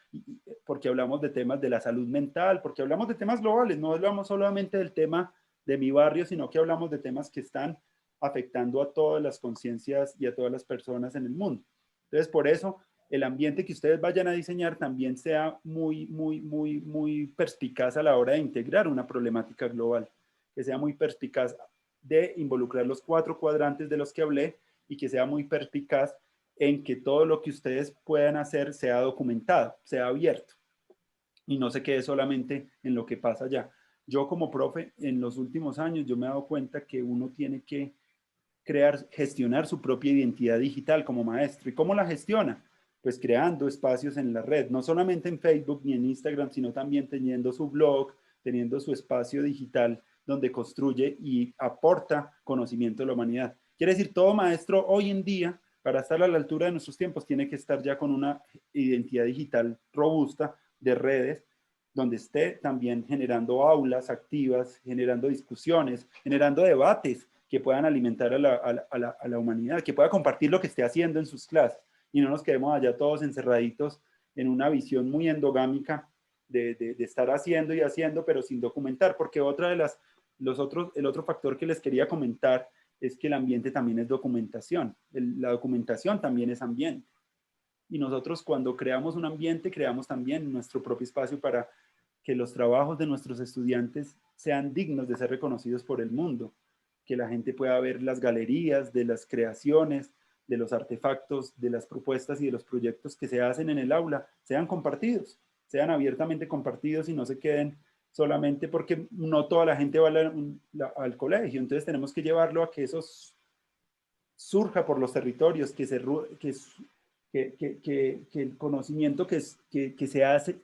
C: porque hablamos de temas de la salud mental, porque hablamos de temas globales, no hablamos solamente del tema de mi barrio, sino que hablamos de temas que están afectando a todas las conciencias y a todas las personas en el mundo. Entonces, por eso, el ambiente que ustedes vayan a diseñar también sea muy perspicaz a la hora de integrar una problemática global, que sea muy perspicaz de involucrar los 4 cuadrantes de los que hablé y que sea muy perspicaz en que todo lo que ustedes puedan hacer sea documentado, sea abierto y no se quede solamente en lo que pasa allá. Yo como profe, en los últimos años, yo me he dado cuenta que uno tiene que gestionar su propia identidad digital como maestro. ¿Y cómo la gestiona? Pues creando espacios en la red, no solamente en Facebook ni en Instagram, sino también teniendo su blog, teniendo su espacio digital donde construye y aporta conocimiento a la humanidad. Quiere decir, todo maestro hoy en día, para estar a la altura de nuestros tiempos, tiene que estar ya con una identidad digital robusta de redes, donde esté también generando aulas activas, generando discusiones, generando debates que puedan alimentar a la humanidad, que pueda compartir lo que esté haciendo en sus clases y no nos quedemos allá todos encerraditos en una visión muy endogámica de estar haciendo y haciendo, pero sin documentar, porque el otro factor que les quería comentar es que el ambiente también es documentación, la documentación también es ambiente. Y nosotros cuando creamos un ambiente, creamos también nuestro propio espacio para que los trabajos de nuestros estudiantes sean dignos de ser reconocidos por el mundo, que la gente pueda ver las galerías de las creaciones, de los artefactos, de las propuestas y de los proyectos que se hacen en el aula, sean compartidos, sean abiertamente compartidos y no se queden solamente porque no toda la gente va al colegio. Entonces tenemos que llevarlo a que eso surja por los territorios, que el conocimiento que se hace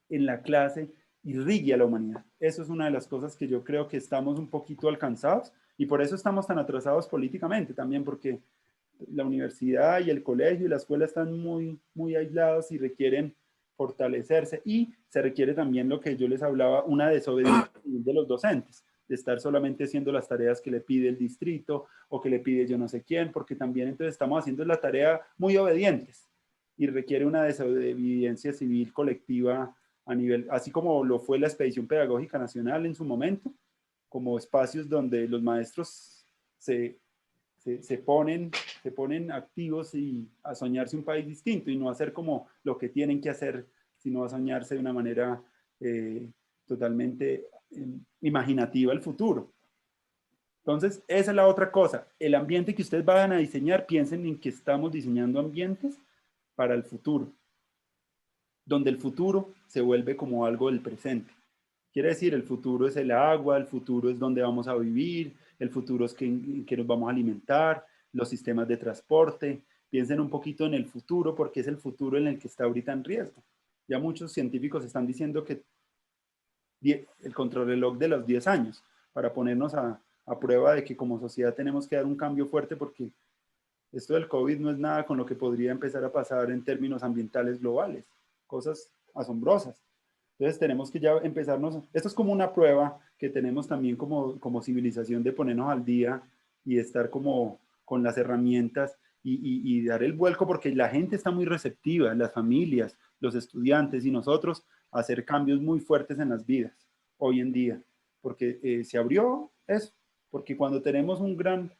C: en la clase irrigue a la humanidad. Eso es una de las cosas que yo creo que estamos un poquito alcanzados y por eso estamos tan atrasados políticamente también, porque la universidad y el colegio y la escuela están muy aislados y requieren fortalecerse y se requiere también lo que yo les hablaba, una desobediencia de los docentes, de estar solamente haciendo las tareas que le pide el distrito o que le pide yo no sé quién, porque también entonces estamos haciendo la tarea muy obedientes y requiere una desobediencia civil colectiva a nivel, así como lo fue la Expedición Pedagógica Nacional en su momento, como espacios donde los maestros se ponen activos y a soñarse un país distinto y no hacer como lo que tienen que hacer, sino a soñarse de una manera totalmente imaginativa el futuro. Entonces, esa es la otra cosa. El ambiente que ustedes vayan a diseñar, piensen en que estamos diseñando ambientes para el futuro, donde el futuro se vuelve como algo del presente. Quiere decir, el futuro es el agua, el futuro es donde vamos a vivir, el futuro es que nos vamos a alimentar, los sistemas de transporte. Piensen un poquito en el futuro porque es el futuro en el que está ahorita en riesgo. Ya muchos científicos están diciendo que el contrarreloj de los 10 años para ponernos a prueba de que como sociedad tenemos que dar un cambio fuerte porque esto del COVID no es nada con lo que podría empezar a pasar en términos ambientales globales. Cosas asombrosas. Entonces tenemos que ya empezarnos, esto es como una prueba que tenemos también como civilización de ponernos al día y estar como con las herramientas y dar el vuelco, porque la gente está muy receptiva, las familias, los estudiantes y nosotros, a hacer cambios muy fuertes en las vidas hoy en día, porque se abrió eso, porque cuando tenemos un gran,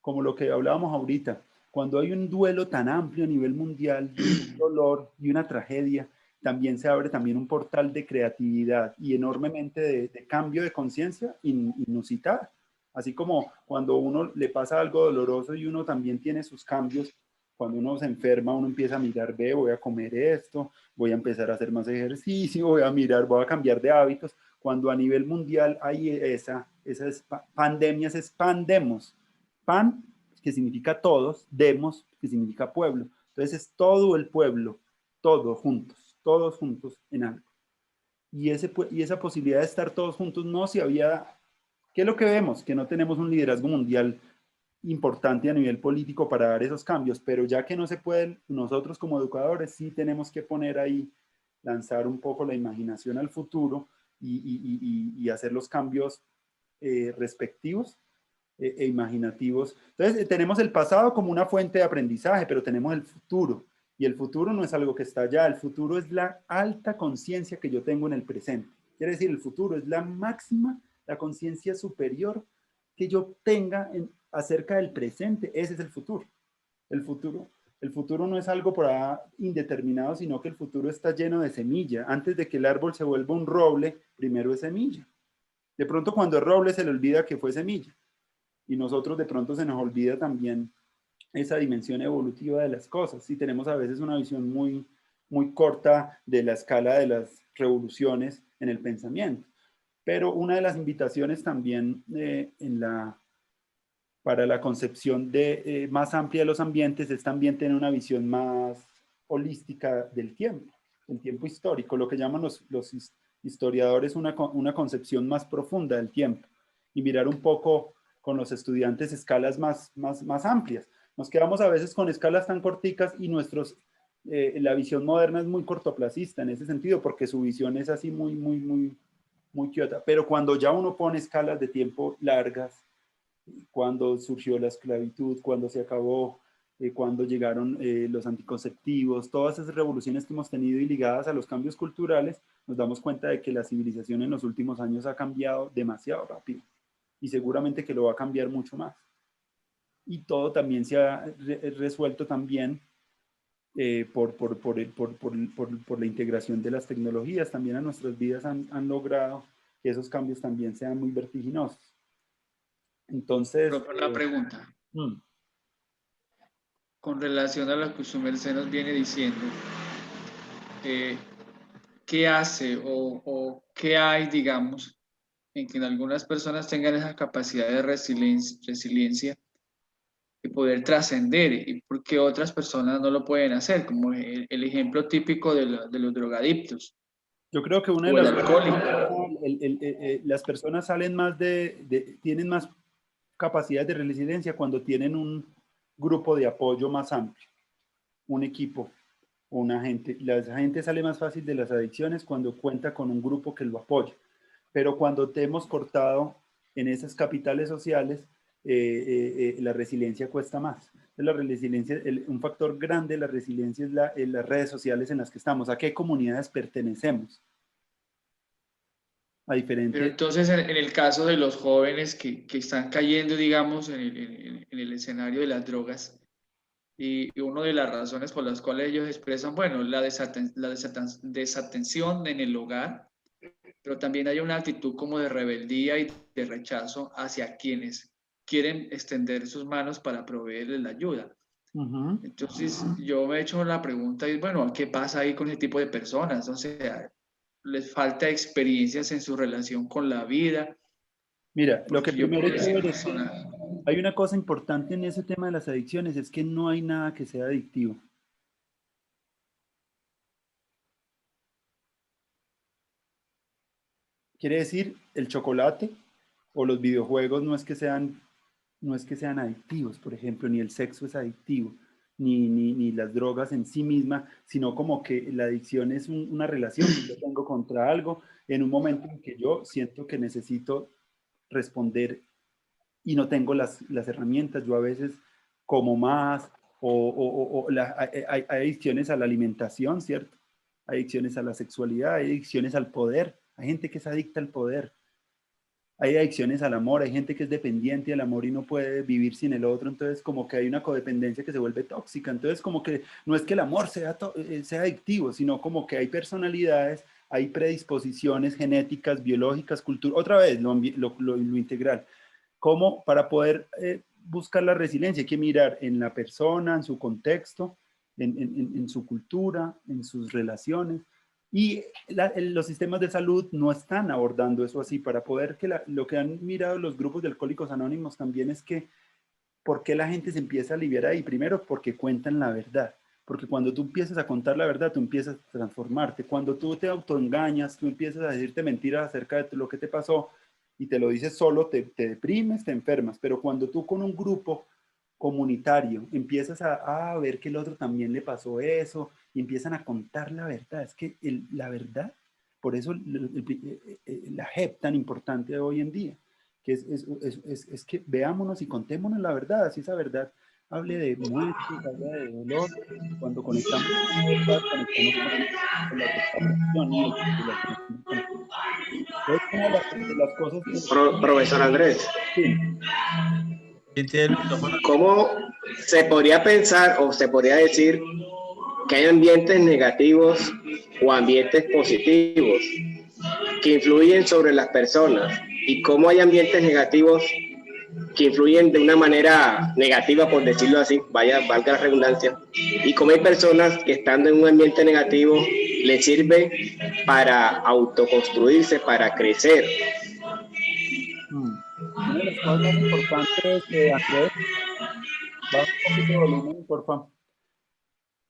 C: como lo que hablábamos ahorita, cuando hay un duelo tan amplio a nivel mundial, un dolor y una tragedia, también se abre también un portal de creatividad y enormemente de cambio de conciencia inusitada. Así como cuando uno le pasa algo doloroso y uno también tiene sus cambios, cuando uno se enferma, uno empieza a mirar, ve, voy a comer esto, voy a empezar a hacer más ejercicio, voy a mirar, voy a cambiar de hábitos. Cuando a nivel mundial hay esas pandemias, expandemos. Pan, que significa todos, demos, que significa pueblo. Entonces es todo el pueblo, todos juntos en algo. Y esa posibilidad de estar todos juntos no se había... ¿Qué es lo que vemos? Que no tenemos un liderazgo mundial importante a nivel político para dar esos cambios, pero ya que no se pueden, nosotros como educadores sí tenemos que poner ahí, lanzar un poco la imaginación al futuro y hacer los cambios respectivos e imaginativos. Entonces tenemos el pasado como una fuente de aprendizaje, pero tenemos el futuro. Y el futuro no es algo que está allá, el futuro es la alta conciencia que yo tengo en el presente. Quiere decir, el futuro es la máxima, la conciencia superior que yo tenga acerca del presente. Ese es el futuro. El futuro no es algo por ahí indeterminado, sino que el futuro está lleno de semilla. Antes de que el árbol se vuelva un roble, primero es semilla. De pronto cuando es roble se le olvida que fue semilla. Y nosotros de pronto se nos olvida también esa dimensión evolutiva de las cosas. Y tenemos a veces una visión muy, muy corta de la escala de las revoluciones en el pensamiento. Pero una de las invitaciones también para la concepción más amplia de los ambientes es también tener una visión más holística del tiempo histórico, lo que llaman los historiadores una concepción más profunda del tiempo, y mirar un poco con los estudiantes escalas más amplias. Nos quedamos a veces con escalas tan corticas y la visión moderna es muy cortoplacista en ese sentido, porque su visión es así muy quieta. Pero cuando ya uno pone escalas de tiempo largas, cuando surgió la esclavitud, cuando se acabó, cuando llegaron los anticonceptivos, todas esas revoluciones que hemos tenido y ligadas a los cambios culturales, nos damos cuenta de que la civilización en los últimos años ha cambiado demasiado rápido y seguramente que lo va a cambiar mucho más. Y todo también se ha resuelto también por la integración de las tecnologías. También a nuestras vidas han logrado que esos cambios también sean muy vertiginosos. Entonces...
B: Una pregunta. Con relación a lo que su merced nos viene diciendo, ¿qué hace o qué hay, digamos, en que algunas personas tengan esa capacidad de resiliencia y poder trascender, y por qué otras personas no lo pueden hacer? Como el ejemplo típico de los drogadictos.
C: Yo creo que una de las personas salen más tienen más capacidad de resiliencia cuando tienen un grupo de apoyo más amplio, un equipo, una gente. La gente sale más fácil de las adicciones cuando cuenta con un grupo que lo apoya. Pero cuando te hemos cortado en esas capitales sociales, la resiliencia cuesta más. La resiliencia, un factor grande de la resiliencia es las redes sociales en las que estamos. ¿A qué comunidades pertenecemos? A diferentes...
B: Pero entonces, en el caso de los jóvenes que están cayendo, digamos, en el escenario de las drogas, y una de las razones por las cuales ellos expresan, bueno, la desatención en el hogar, pero también hay una actitud como de rebeldía y de rechazo hacia quienes quieren extender sus manos para proveerles la ayuda. Entonces, yo me he hecho la pregunta, y bueno, ¿qué pasa ahí con ese tipo de personas? O sea, les falta experiencias en su relación con la vida.
C: Mira, lo que primero hay que ver es que hay una cosa importante en ese tema de las adicciones, es que no hay nada que sea adictivo. Quiere decir, el chocolate o los videojuegos no es que sean adictivos, por ejemplo, ni el sexo es adictivo, ni las drogas en sí mismas, sino como que la adicción es una relación que yo tengo contra algo en un momento en que yo siento que necesito responder y no tengo las herramientas. Yo a veces como más, hay adicciones a la alimentación, ¿cierto? Hay adicciones a la sexualidad, hay adicciones al poder. Hay gente que es adicta al poder. Hay adicciones al amor, hay gente que es dependiente del amor y no puede vivir sin el otro, entonces como que hay una codependencia que se vuelve tóxica, entonces como que no es que el amor sea adictivo, sino como que hay personalidades, hay predisposiciones genéticas, biológicas, cultura, otra vez lo integral, como para poder buscar la resiliencia, hay que mirar en la persona, en su contexto, en su cultura, en sus relaciones. Y los sistemas de salud no están abordando eso así, para poder que lo que han mirado los grupos de Alcohólicos Anónimos también es que ¿por qué la gente se empieza a aliviar ahí? Primero porque cuentan la verdad, porque cuando tú empiezas a contar la verdad, tú empiezas a transformarte. Cuando tú te autoengañas, tú empiezas a decirte mentiras acerca de lo que te pasó y te lo dices solo, te deprimes, te enfermas. Pero cuando tú con un grupo comunitario empiezas a ver que el otro también le pasó eso y empiezan a contar la verdad, es que la verdad, por eso la JEP tan importante de hoy en día, que es que veámonos y contémonos la verdad, así esa verdad hable de muerte, hable de dolor, cuando conectamos con la verdad, conectamos con la restauración y la conexión. Es una de las cosas que...
F: Profesor Andrés,
C: Sí.
H: ¿Quién tiene el micrófono?
F: ¿cómo se podría pensar o se podría decir que hay ambientes negativos o ambientes positivos que influyen sobre las personas? ¿Y cómo hay ambientes negativos que influyen de una manera negativa, por decirlo así, valga la redundancia? ¿Y cómo hay personas que estando en un ambiente negativo les sirve para autoconstruirse, para crecer?
C: Una de las cosas más importantes, Andrés, baja un poquito de volumen, por favor.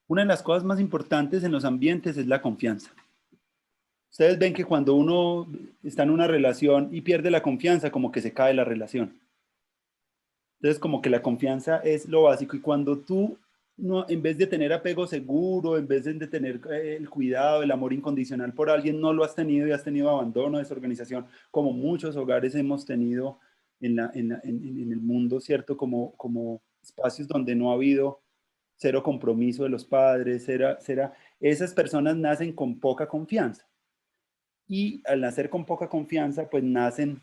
C: Una de las cosas más importantes en los ambientes es la confianza. Ustedes ven que cuando uno está en una relación y pierde la confianza, como que se cae la relación. Entonces, como que la confianza es lo básico. Y cuando tú, no, en vez de tener apego seguro, en vez de tener el cuidado, el amor incondicional por alguien, no lo has tenido y has tenido abandono, desorganización, como muchos hogares hemos tenido en el mundo, ¿cierto? Como espacios donde no ha habido cero compromiso de los padres, esas personas nacen con poca confianza. Y al nacer con poca confianza, pues nacen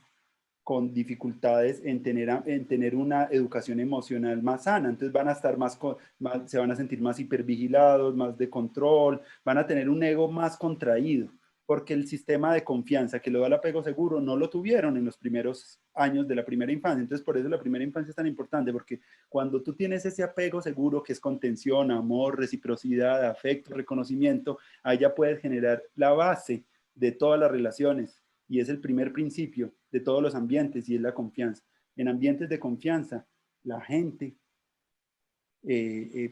C: con dificultades en tener una educación emocional más sana. Entonces van a estar se van a sentir más hipervigilados, más de control, van a tener un ego más contraído, porque el sistema de confianza que le da el apego seguro no lo tuvieron en los primeros años de la primera infancia. Entonces por eso la primera infancia es tan importante, porque cuando tú tienes ese apego seguro que es contención, amor, reciprocidad, afecto, reconocimiento, ahí ya puedes generar la base de todas las relaciones. Y es el primer principio de todos los ambientes y es la confianza. En ambientes de confianza, la gente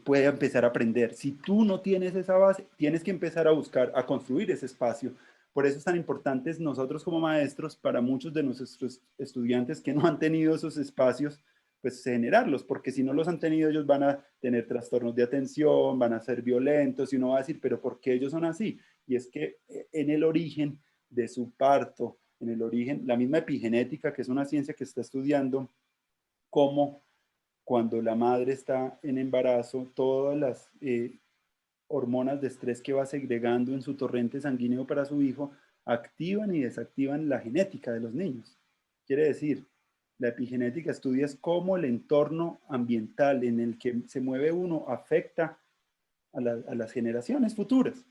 C: puede empezar a aprender. Si tú no tienes esa base, tienes que empezar a buscar, a construir ese espacio. Por eso es tan importante nosotros como maestros, para muchos de nuestros estudiantes que no han tenido esos espacios, pues generarlos, porque si no los han tenido, ellos van a tener trastornos de atención, van a ser violentos y uno va a decir, pero ¿por qué ellos son así? Y es que en el origen de su parto, en el origen, la misma epigenética, que es una ciencia que está estudiando cómo cuando la madre está en embarazo, todas las hormonas de estrés que va segregando en su torrente sanguíneo para su hijo, activan y desactivan la genética de los niños. Quiere decir, la epigenética estudia cómo el entorno ambiental en el que se mueve uno afecta a las generaciones futuras.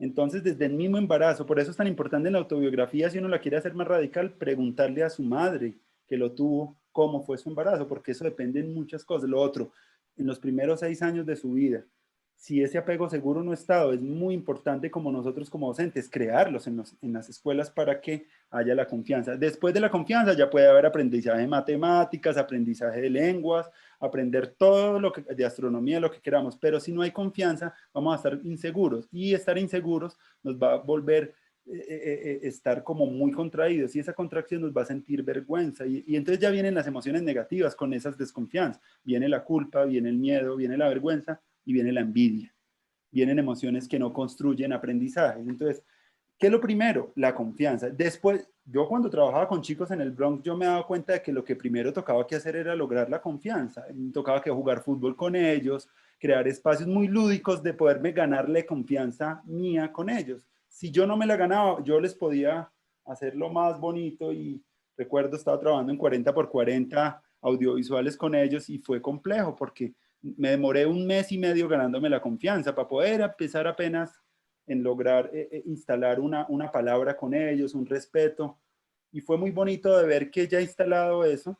C: Entonces, desde el mismo embarazo, por eso es tan importante en la autobiografía, si uno la quiere hacer más radical, preguntarle a su madre que lo tuvo, cómo fue su embarazo, porque eso depende de muchas cosas. Lo otro, en los primeros 6 años de su vida, si ese apego seguro no ha estado, es muy importante como nosotros como docentes, crearlos en las escuelas para que haya la confianza. Después de la confianza ya puede haber aprendizaje de matemáticas, aprendizaje de lenguas, aprender todo lo que, de astronomía, lo que queramos, pero si no hay confianza, vamos a estar inseguros, y estar inseguros nos va a volver estar como muy contraídos, y esa contracción nos va a sentir vergüenza, y entonces ya vienen las emociones negativas con esas desconfianzas, viene la culpa, viene el miedo, viene la vergüenza, y viene la envidia, vienen emociones que no construyen aprendizaje. Entonces, ¿qué es lo primero? La confianza. Después yo cuando trabajaba con chicos en el Bronx, yo me daba cuenta de que lo que primero tocaba que hacer era lograr la confianza. Tocaba que jugar fútbol con ellos, crear espacios muy lúdicos de poderme ganarle confianza mía con ellos. Si yo no me la ganaba, yo les podía hacer lo más bonito y recuerdo, estaba trabajando en 40x40 audiovisuales con ellos y fue complejo porque me demoré 1 mes y medio ganándome la confianza para poder empezar apenas en lograr instalar una palabra con ellos, un respeto. Y fue muy bonito de ver que ya instalado eso,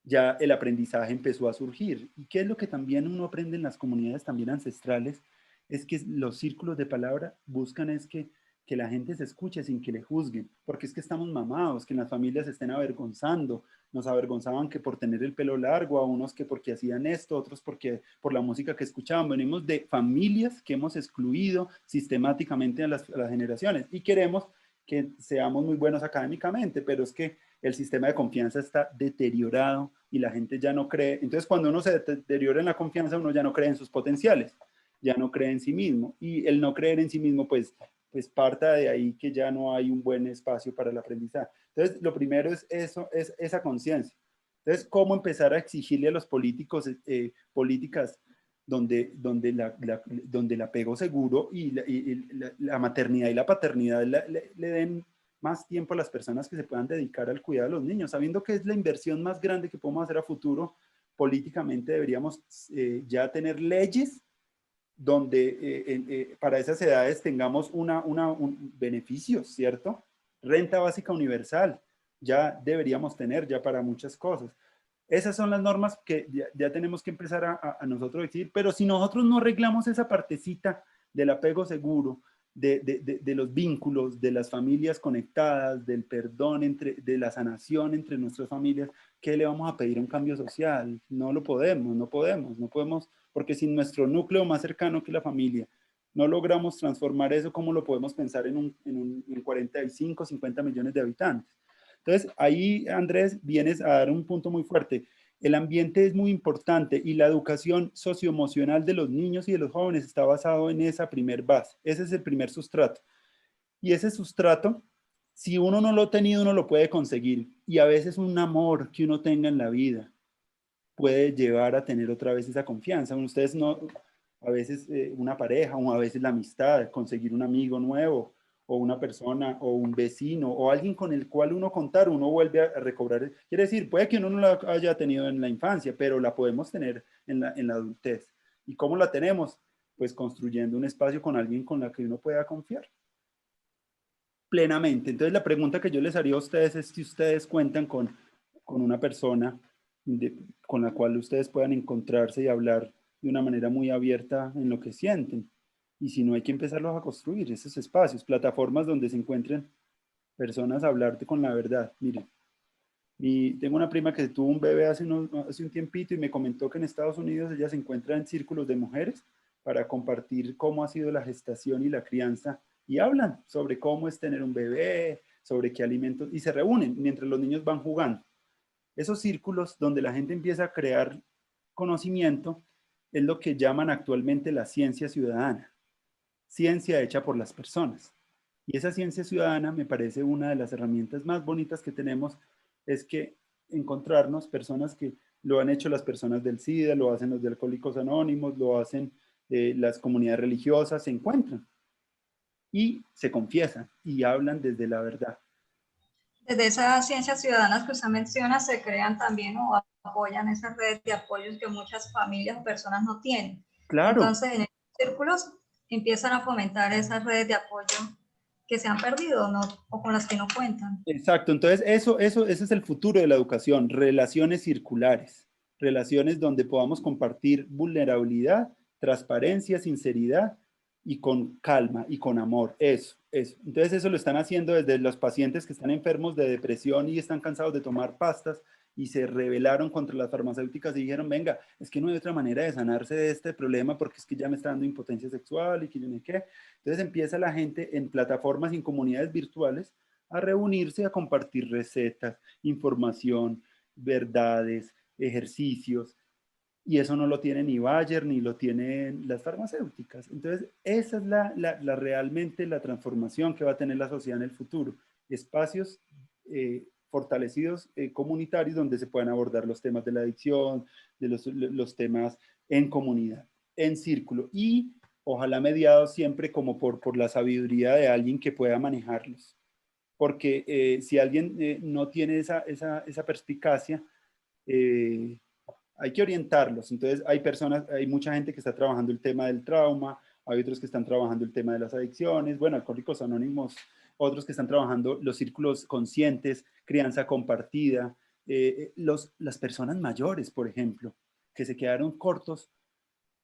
C: ya el aprendizaje empezó a surgir. ¿Y qué es lo que también uno aprende en las comunidades también ancestrales? Es que los círculos de palabra buscan es que la gente se escuche sin que le juzguen, porque es que estamos mamados, que en las familias se estén avergonzando, nos avergonzaban que por tener el pelo largo, a unos que porque hacían esto, otros porque por la música que escuchaban. Venimos de familias que hemos excluido sistemáticamente a las generaciones y queremos que seamos muy buenos académicamente, pero es que el sistema de confianza está deteriorado y la gente ya no cree. Entonces, cuando uno se deteriora en la confianza, uno ya no cree en sus potenciales, ya no cree en sí mismo. Y el no creer en sí mismo, pues parta de ahí que ya no hay un buen espacio para el aprendizaje. Entonces, lo primero es eso, es esa conciencia. Entonces, ¿cómo empezar a exigirle a los políticos políticas donde el apego seguro y la maternidad y la paternidad le den más tiempo a las personas que se puedan dedicar al cuidado de los niños, sabiendo que es la inversión más grande que podemos hacer a futuro? Políticamente deberíamos ya tener leyes donde para esas edades tengamos beneficios, ¿cierto? Renta básica universal, ya deberíamos tener ya para muchas cosas. Esas son las normas que ya tenemos que empezar a nosotros decir, pero si nosotros no arreglamos esa partecita del apego seguro, de los vínculos, de las familias conectadas, del perdón, de la sanación entre nuestras familias, ¿qué le vamos a pedir a un cambio social? No lo podemos, no podemos, porque sin nuestro núcleo más cercano que la familia, no logramos transformar eso. ¿Cómo lo podemos pensar en 45, 50 millones de habitantes? Entonces, ahí, Andrés, vienes a dar un punto muy fuerte. El ambiente es muy importante y la educación socioemocional de los niños y de los jóvenes está basado en esa primer base. Ese es el primer sustrato. Y ese sustrato, si uno no lo ha tenido, uno lo puede conseguir. Y a veces un amor que uno tenga en la vida puede llevar a tener otra vez esa confianza. Ustedes no, a veces una pareja o a veces la amistad, conseguir un amigo nuevo o una persona o un vecino o alguien con el cual uno contar, uno vuelve a recobrar. Quiere decir, puede que uno no la haya tenido en la infancia, pero la podemos tener en la adultez. ¿Y cómo la tenemos? Pues construyendo un espacio con alguien con la que uno pueda confiar plenamente. Entonces la pregunta que yo les haría a ustedes es si ustedes cuentan con una persona con la cual ustedes puedan encontrarse y hablar de una manera muy abierta en lo que sienten. Y si no, hay que empezarlos a construir esos espacios, plataformas donde se encuentren personas a hablarte con la verdad. Miren, tengo una prima que tuvo un bebé hace un tiempito y me comentó que en Estados Unidos ella se encuentra en círculos de mujeres para compartir cómo ha sido la gestación y la crianza, y hablan sobre cómo es tener un bebé, sobre qué alimentos, y se reúnen mientras los niños van jugando. Esos círculos donde la gente empieza a crear conocimiento es lo que llaman actualmente la ciencia ciudadana, ciencia hecha por las personas. Y esa ciencia ciudadana me parece una de las herramientas más bonitas que tenemos, es que encontrarnos personas que lo han hecho las personas del SIDA, lo hacen los de Alcohólicos Anónimos, lo hacen las comunidades religiosas, se encuentran y se confiesan y hablan desde la verdad.
D: Desde esas ciencias ciudadanas que usted menciona, se crean también o apoyan esas redes de apoyos que muchas familias o personas no tienen.
C: Claro.
D: Entonces, en estos círculos empiezan a fomentar esas redes de apoyo que se han perdido, ¿no? O con las que no cuentan.
C: Exacto. Entonces, ese es el futuro de la educación, relaciones circulares, relaciones donde podamos compartir vulnerabilidad, transparencia, sinceridad y con calma y con amor. Eso. Entonces, eso lo están haciendo desde los pacientes que están enfermos de depresión y están cansados de tomar pastas y se rebelaron contra las farmacéuticas y dijeron, venga, es que no hay otra manera de sanarse de este problema porque es que ya me está dando impotencia sexual y que yo no sé qué. Entonces empieza la gente en plataformas y en comunidades virtuales a reunirse, a compartir recetas, información, verdades, ejercicios, y eso no lo tiene ni Bayer ni lo tienen las farmacéuticas. Entonces esa es realmente la transformación que va a tener la sociedad en el futuro. espacios fortalecidos comunitarios donde se puedan abordar los temas de la adicción, de los temas en comunidad, en círculo, y ojalá mediados siempre como por la sabiduría de alguien que pueda manejarlos. Porque si alguien no tiene esa perspicacia, hay que orientarlos. Entonces hay mucha gente que está trabajando el tema del trauma, hay otros que están trabajando el tema de las adicciones, bueno, Alcohólicos Anónimos, otros que están trabajando los círculos conscientes, crianza compartida, las personas mayores, por ejemplo, que se quedaron cortos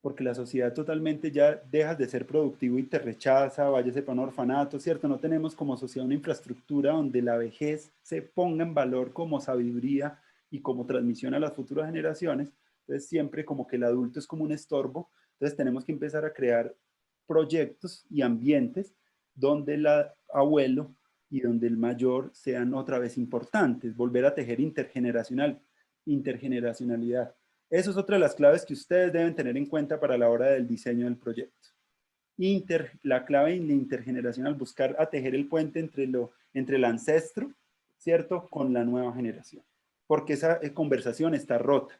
C: porque la sociedad totalmente ya dejas de ser productivo y te rechaza, váyase para un orfanato, ¿cierto? No tenemos como sociedad una infraestructura donde la vejez se ponga en valor como sabiduría y como transmisión a las futuras generaciones. Entonces siempre como que el adulto es como un estorbo. Entonces tenemos que empezar a crear proyectos y ambientes donde el abuelo y donde el mayor sean otra vez importantes, volver a tejer intergeneracionalidad. Eso es otra de las claves que ustedes deben tener en cuenta para la hora del diseño del proyecto. La clave intergeneracional, buscar a tejer el puente entre el ancestro, ¿cierto?, con la nueva generación. Porque esa conversación está rota.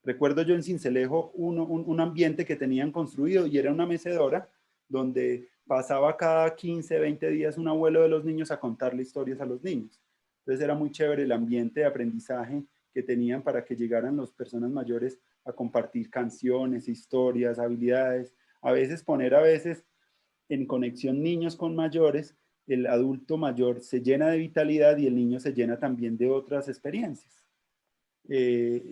C: Recuerdo yo en Sincelejo un ambiente que tenían construido y era una mecedora donde pasaba cada 15, 20 días un abuelo de los niños a contarle historias a los niños. Entonces era muy chévere el ambiente de aprendizaje que tenían para que llegaran las personas mayores a compartir canciones, historias, habilidades. A veces poner en conexión niños con mayores, el adulto mayor se llena de vitalidad y el niño se llena también de otras experiencias.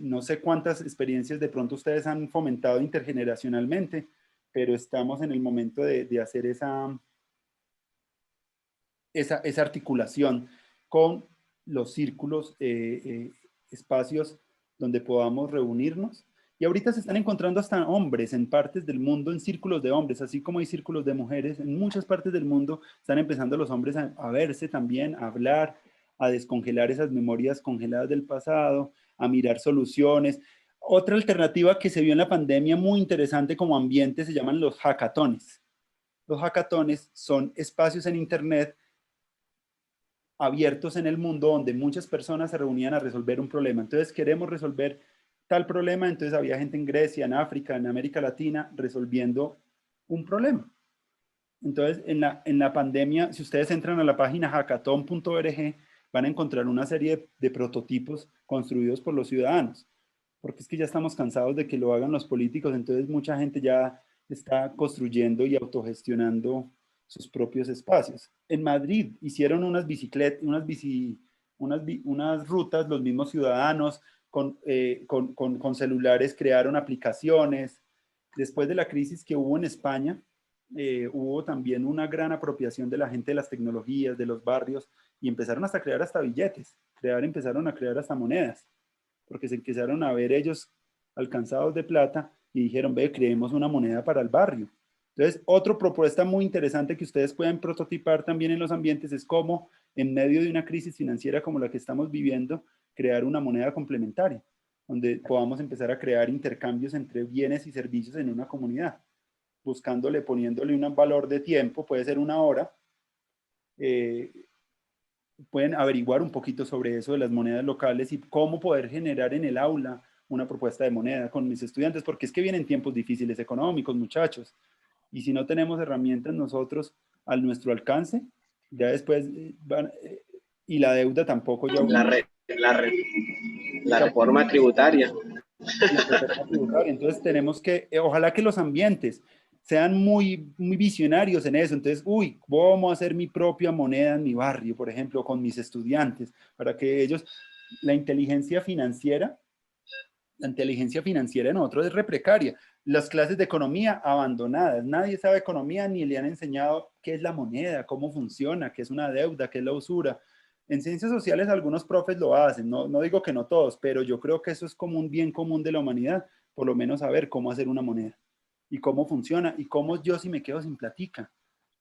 C: No sé cuántas experiencias de pronto ustedes han fomentado intergeneracionalmente, pero estamos en el momento de hacer esa articulación con los círculos, espacios donde podamos reunirnos. Y ahorita se están encontrando hasta hombres en partes del mundo, en círculos de hombres, así como hay círculos de mujeres. En muchas partes del mundo están empezando los hombres a verse también, a hablar, a descongelar esas memorias congeladas del pasado, a mirar soluciones. Otra alternativa que se vio en la pandemia muy interesante como ambiente se llaman los hackatones. Los hackatones son espacios en internet abiertos en el mundo donde muchas personas se reunían a resolver un problema. Entonces queremos resolver tal problema, entonces había gente en Grecia, en África, en América Latina resolviendo un problema. Entonces en la pandemia, si ustedes entran a la página hackathon.org, van a encontrar una serie de prototipos construidos por los ciudadanos, porque es que ya estamos cansados de que lo hagan los políticos, entonces mucha gente ya está construyendo y autogestionando sus propios espacios. En Madrid hicieron unas bicicletas, unas rutas, los mismos ciudadanos con celulares crearon aplicaciones. Después de la crisis que hubo en España, hubo también una gran apropiación de la gente de las tecnologías, de los barrios, y empezaron hasta a crear hasta billetes, empezaron a crear hasta monedas, porque se empezaron a ver ellos alcanzados de plata y dijeron, ve, creemos una moneda para el barrio. Entonces, otra propuesta muy interesante que ustedes pueden prototipar también en los ambientes es cómo, en medio de una crisis financiera como la que estamos viviendo, crear una moneda complementaria, donde podamos empezar a crear intercambios entre bienes y servicios en una comunidad, poniéndole un valor de tiempo, puede ser una hora. Pueden averiguar un poquito sobre eso de las monedas locales y cómo poder generar en el aula una propuesta de moneda con mis estudiantes, porque es que vienen tiempos difíciles económicos, muchachos. Y si no tenemos herramientas nosotros a nuestro alcance, ya después y la deuda tampoco.
F: La reforma tributaria.
C: Entonces tenemos que, ojalá que los ambientes sean muy visionarios en eso. Entonces, ¿cómo hacer mi propia moneda en mi barrio, por ejemplo, con mis estudiantes? Para que ellos, la inteligencia financiera en nosotros es re precaria. Las clases de economía abandonadas. Nadie sabe economía ni le han enseñado qué es la moneda, cómo funciona, qué es una deuda, qué es la usura. En ciencias sociales algunos profes lo hacen, no digo que no todos, pero yo creo que eso es como un bien común de la humanidad, por lo menos saber cómo hacer una moneda y cómo funciona y cómo yo si me quedo sin platica,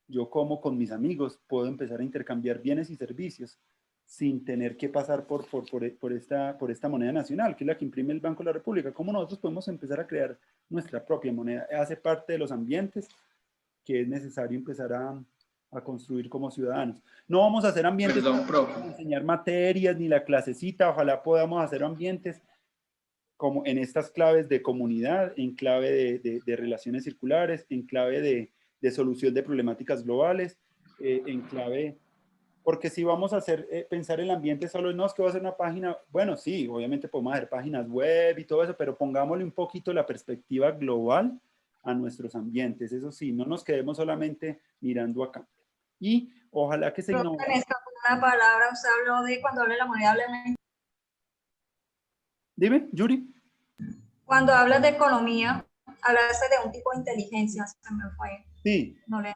C: yo como con mis amigos puedo empezar a intercambiar bienes y servicios sin tener que pasar por esta moneda nacional, que es la que imprime el Banco de la República. ¿Cómo nosotros podemos empezar a crear nuestra propia moneda? Hace parte de los ambientes que es necesario empezar a construir como ciudadanos. No vamos a hacer ambientes para enseñar materias ni la clasecita, ojalá podamos hacer ambientes como en estas claves de comunidad, en clave de relaciones circulares, en clave de solución de problemáticas globales, en clave, porque si vamos a hacer, pensar el ambiente solo, no es que va a ser una página, bueno, sí, obviamente podemos hacer páginas web y todo eso, pero pongámosle un poquito la perspectiva global a nuestros ambientes, eso sí, no nos quedemos solamente mirando acá. Y ojalá que se innove.
D: Una palabra, usted habló de cuando habla de la moneda,
C: Dime, Yuri.
D: Cuando hablas de economía, hablaste de un tipo de inteligencia, se me fue.
C: Sí.
D: No le...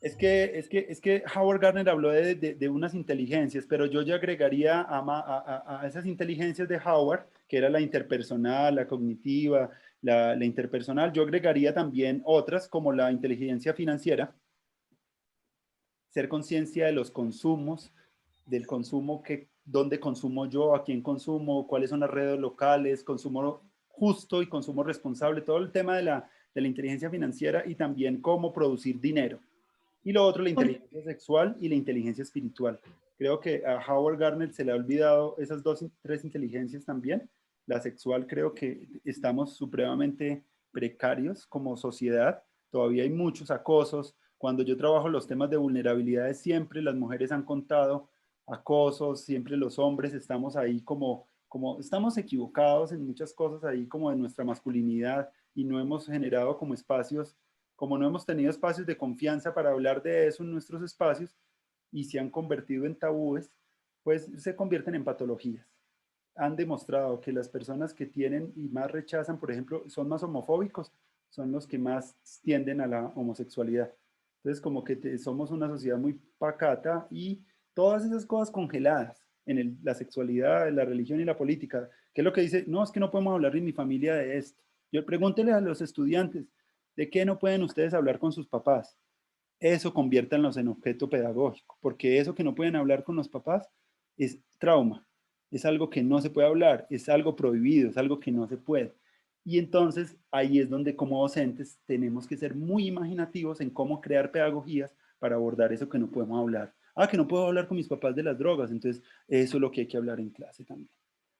C: Es que Howard Gardner habló de unas inteligencias, pero yo ya agregaría a esas inteligencias de Howard, que era la interpersonal, la cognitiva, la interpersonal, yo agregaría también otras como la inteligencia financiera, ser conciencia de los consumos, del consumo, dónde consumo yo, a quién consumo, cuáles son las redes locales, consumo justo y consumo responsable, todo el tema de la inteligencia financiera y también cómo producir dinero. Y lo otro, la inteligencia sexual y la inteligencia espiritual. Creo que a Howard Gardner se le ha olvidado esas tres inteligencias también. La sexual, creo que estamos supremamente precarios como sociedad. Todavía hay muchos acosos. Cuando yo trabajo los temas de vulnerabilidades, siempre las mujeres han contado acosos, siempre los hombres estamos ahí como estamos equivocados en muchas cosas ahí como de nuestra masculinidad y no hemos generado como espacios, como no hemos tenido espacios de confianza para hablar de eso en nuestros espacios y se han convertido en tabúes, pues se convierten en patologías. Han demostrado que las personas que tienen y más rechazan, por ejemplo, son más homofóbicos, son los que más tienden a la homosexualidad. Entonces, como que somos una sociedad muy pacata y todas esas cosas congeladas en la sexualidad, la religión y la política, que es lo que dice, no, es que no podemos hablar en mi familia de esto. Yo pregúntele a los estudiantes, ¿de qué no pueden ustedes hablar con sus papás? Eso conviértanlos en objeto pedagógico, porque eso que no pueden hablar con los papás es trauma, es algo que no se puede hablar, es algo prohibido, es algo que no se puede. Y entonces ahí es donde como docentes tenemos que ser muy imaginativos en cómo crear pedagogías para abordar eso que no podemos hablar. Ah, que no puedo hablar con mis papás de las drogas, entonces eso es lo que hay que hablar en clase también.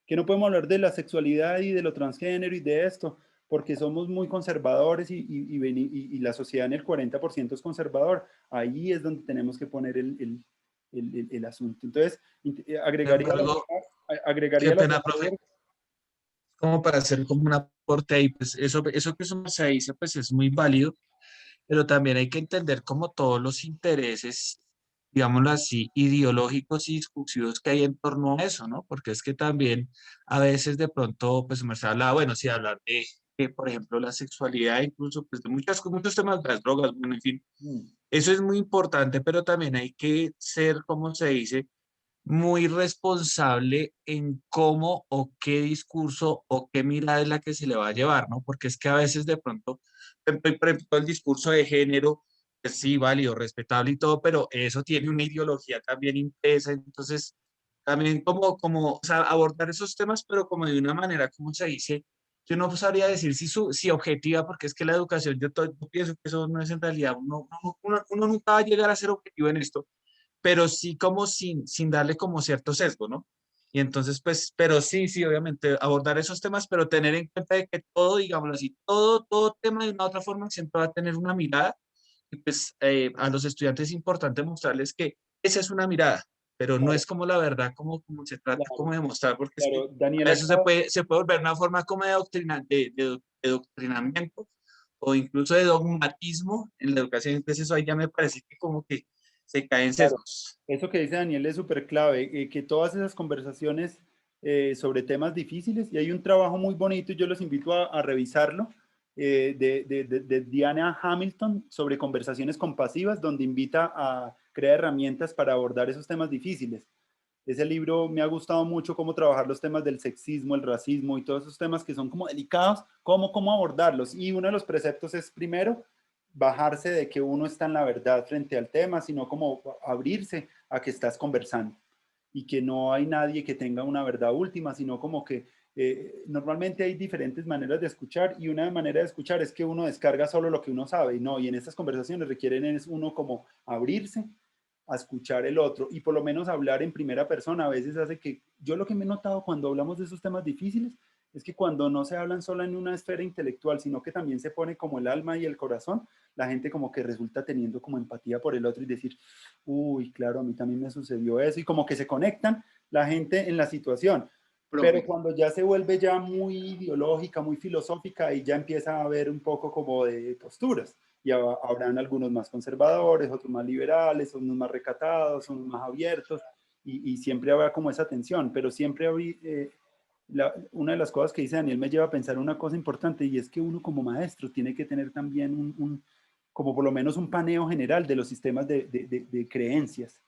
C: Que no podemos hablar de la sexualidad y de lo transgénero y de esto, porque somos muy conservadores y la sociedad en el 40% es conservador. Ahí es donde tenemos que poner el asunto. Entonces, agregaría
H: qué pena, profe. Como para hacer como un aporte ahí, pues eso que se dice, pues es muy válido, pero también hay que entender como todos los intereses, digámoslo así, ideológicos y discursivos que hay en torno a eso, ¿no? Porque es que también a veces de pronto, pues se habla, bueno, sí, hablar de, por ejemplo, la sexualidad, incluso pues de muchos temas, las drogas, bueno, en fin, eso es muy importante, pero también hay que ser, como se dice, muy responsable en cómo o qué discurso o qué mirada es la que se le va a llevar, ¿no? Porque es que a veces de pronto, por ejemplo, el discurso de género, pues sí, válido, respetable y todo, pero eso tiene una ideología también impresa, entonces también o sea, abordar esos temas, pero como de una manera, como se dice, yo no sabría decir si objetiva, porque es que la educación, yo pienso que eso no es en realidad, uno nunca va a llegar a ser objetivo en esto, pero sí como sin darle como cierto sesgo, ¿no? Y entonces, pues, pero sí, obviamente abordar esos temas, pero tener en cuenta de que todo, digámoslo así, todo tema de una u otra forma siempre va a tener una mirada y pues a los estudiantes es importante mostrarles que esa es una mirada, pero no es como la verdad, como se trata, como de mostrar, porque es que
C: Daniel,
H: a eso se puede volver una forma como de doctrinamiento o incluso de dogmatismo en la educación, entonces eso ahí ya me parece que como que se caen sesgos.
C: Eso que dice Daniel es súper clave, que todas esas conversaciones sobre temas difíciles, y hay un trabajo muy bonito, y yo los invito a revisarlo, de Diana Hamilton sobre conversaciones compasivas, donde invita a crear herramientas para abordar esos temas difíciles. Ese libro me ha gustado mucho cómo trabajar los temas del sexismo, el racismo y todos esos temas que son como delicados, cómo abordarlos. Y uno de los preceptos es primero bajarse de que uno está en la verdad frente al tema, sino como abrirse a que estás conversando. y que no hay nadie que tenga una verdad última, sino como que normalmente hay diferentes maneras de escuchar, y una manera de escuchar es que uno descarga solo lo que uno sabe, y en estas conversaciones requieren es uno como abrirse a escuchar el otro, y por lo menos hablar en primera persona a veces hace que, yo lo que me he notado cuando hablamos de esos temas difíciles, es que cuando no se hablan solo en una esfera intelectual, sino que también se pone como el alma y el corazón, la gente como que resulta teniendo como empatía por el otro y decir, uy, claro, a mí también me sucedió eso, y como que se conectan la gente en la situación. Pero cuando ya se vuelve ya muy ideológica, muy filosófica, y ya empieza a haber un poco como de posturas. Y habrán algunos más conservadores, otros más liberales, unos más recatados, unos más abiertos, y siempre habrá como esa tensión, pero siempre una de las cosas que dice Daniel me lleva a pensar una cosa importante, y es que uno como maestro tiene que tener también como por lo menos un paneo general de los sistemas de creencias,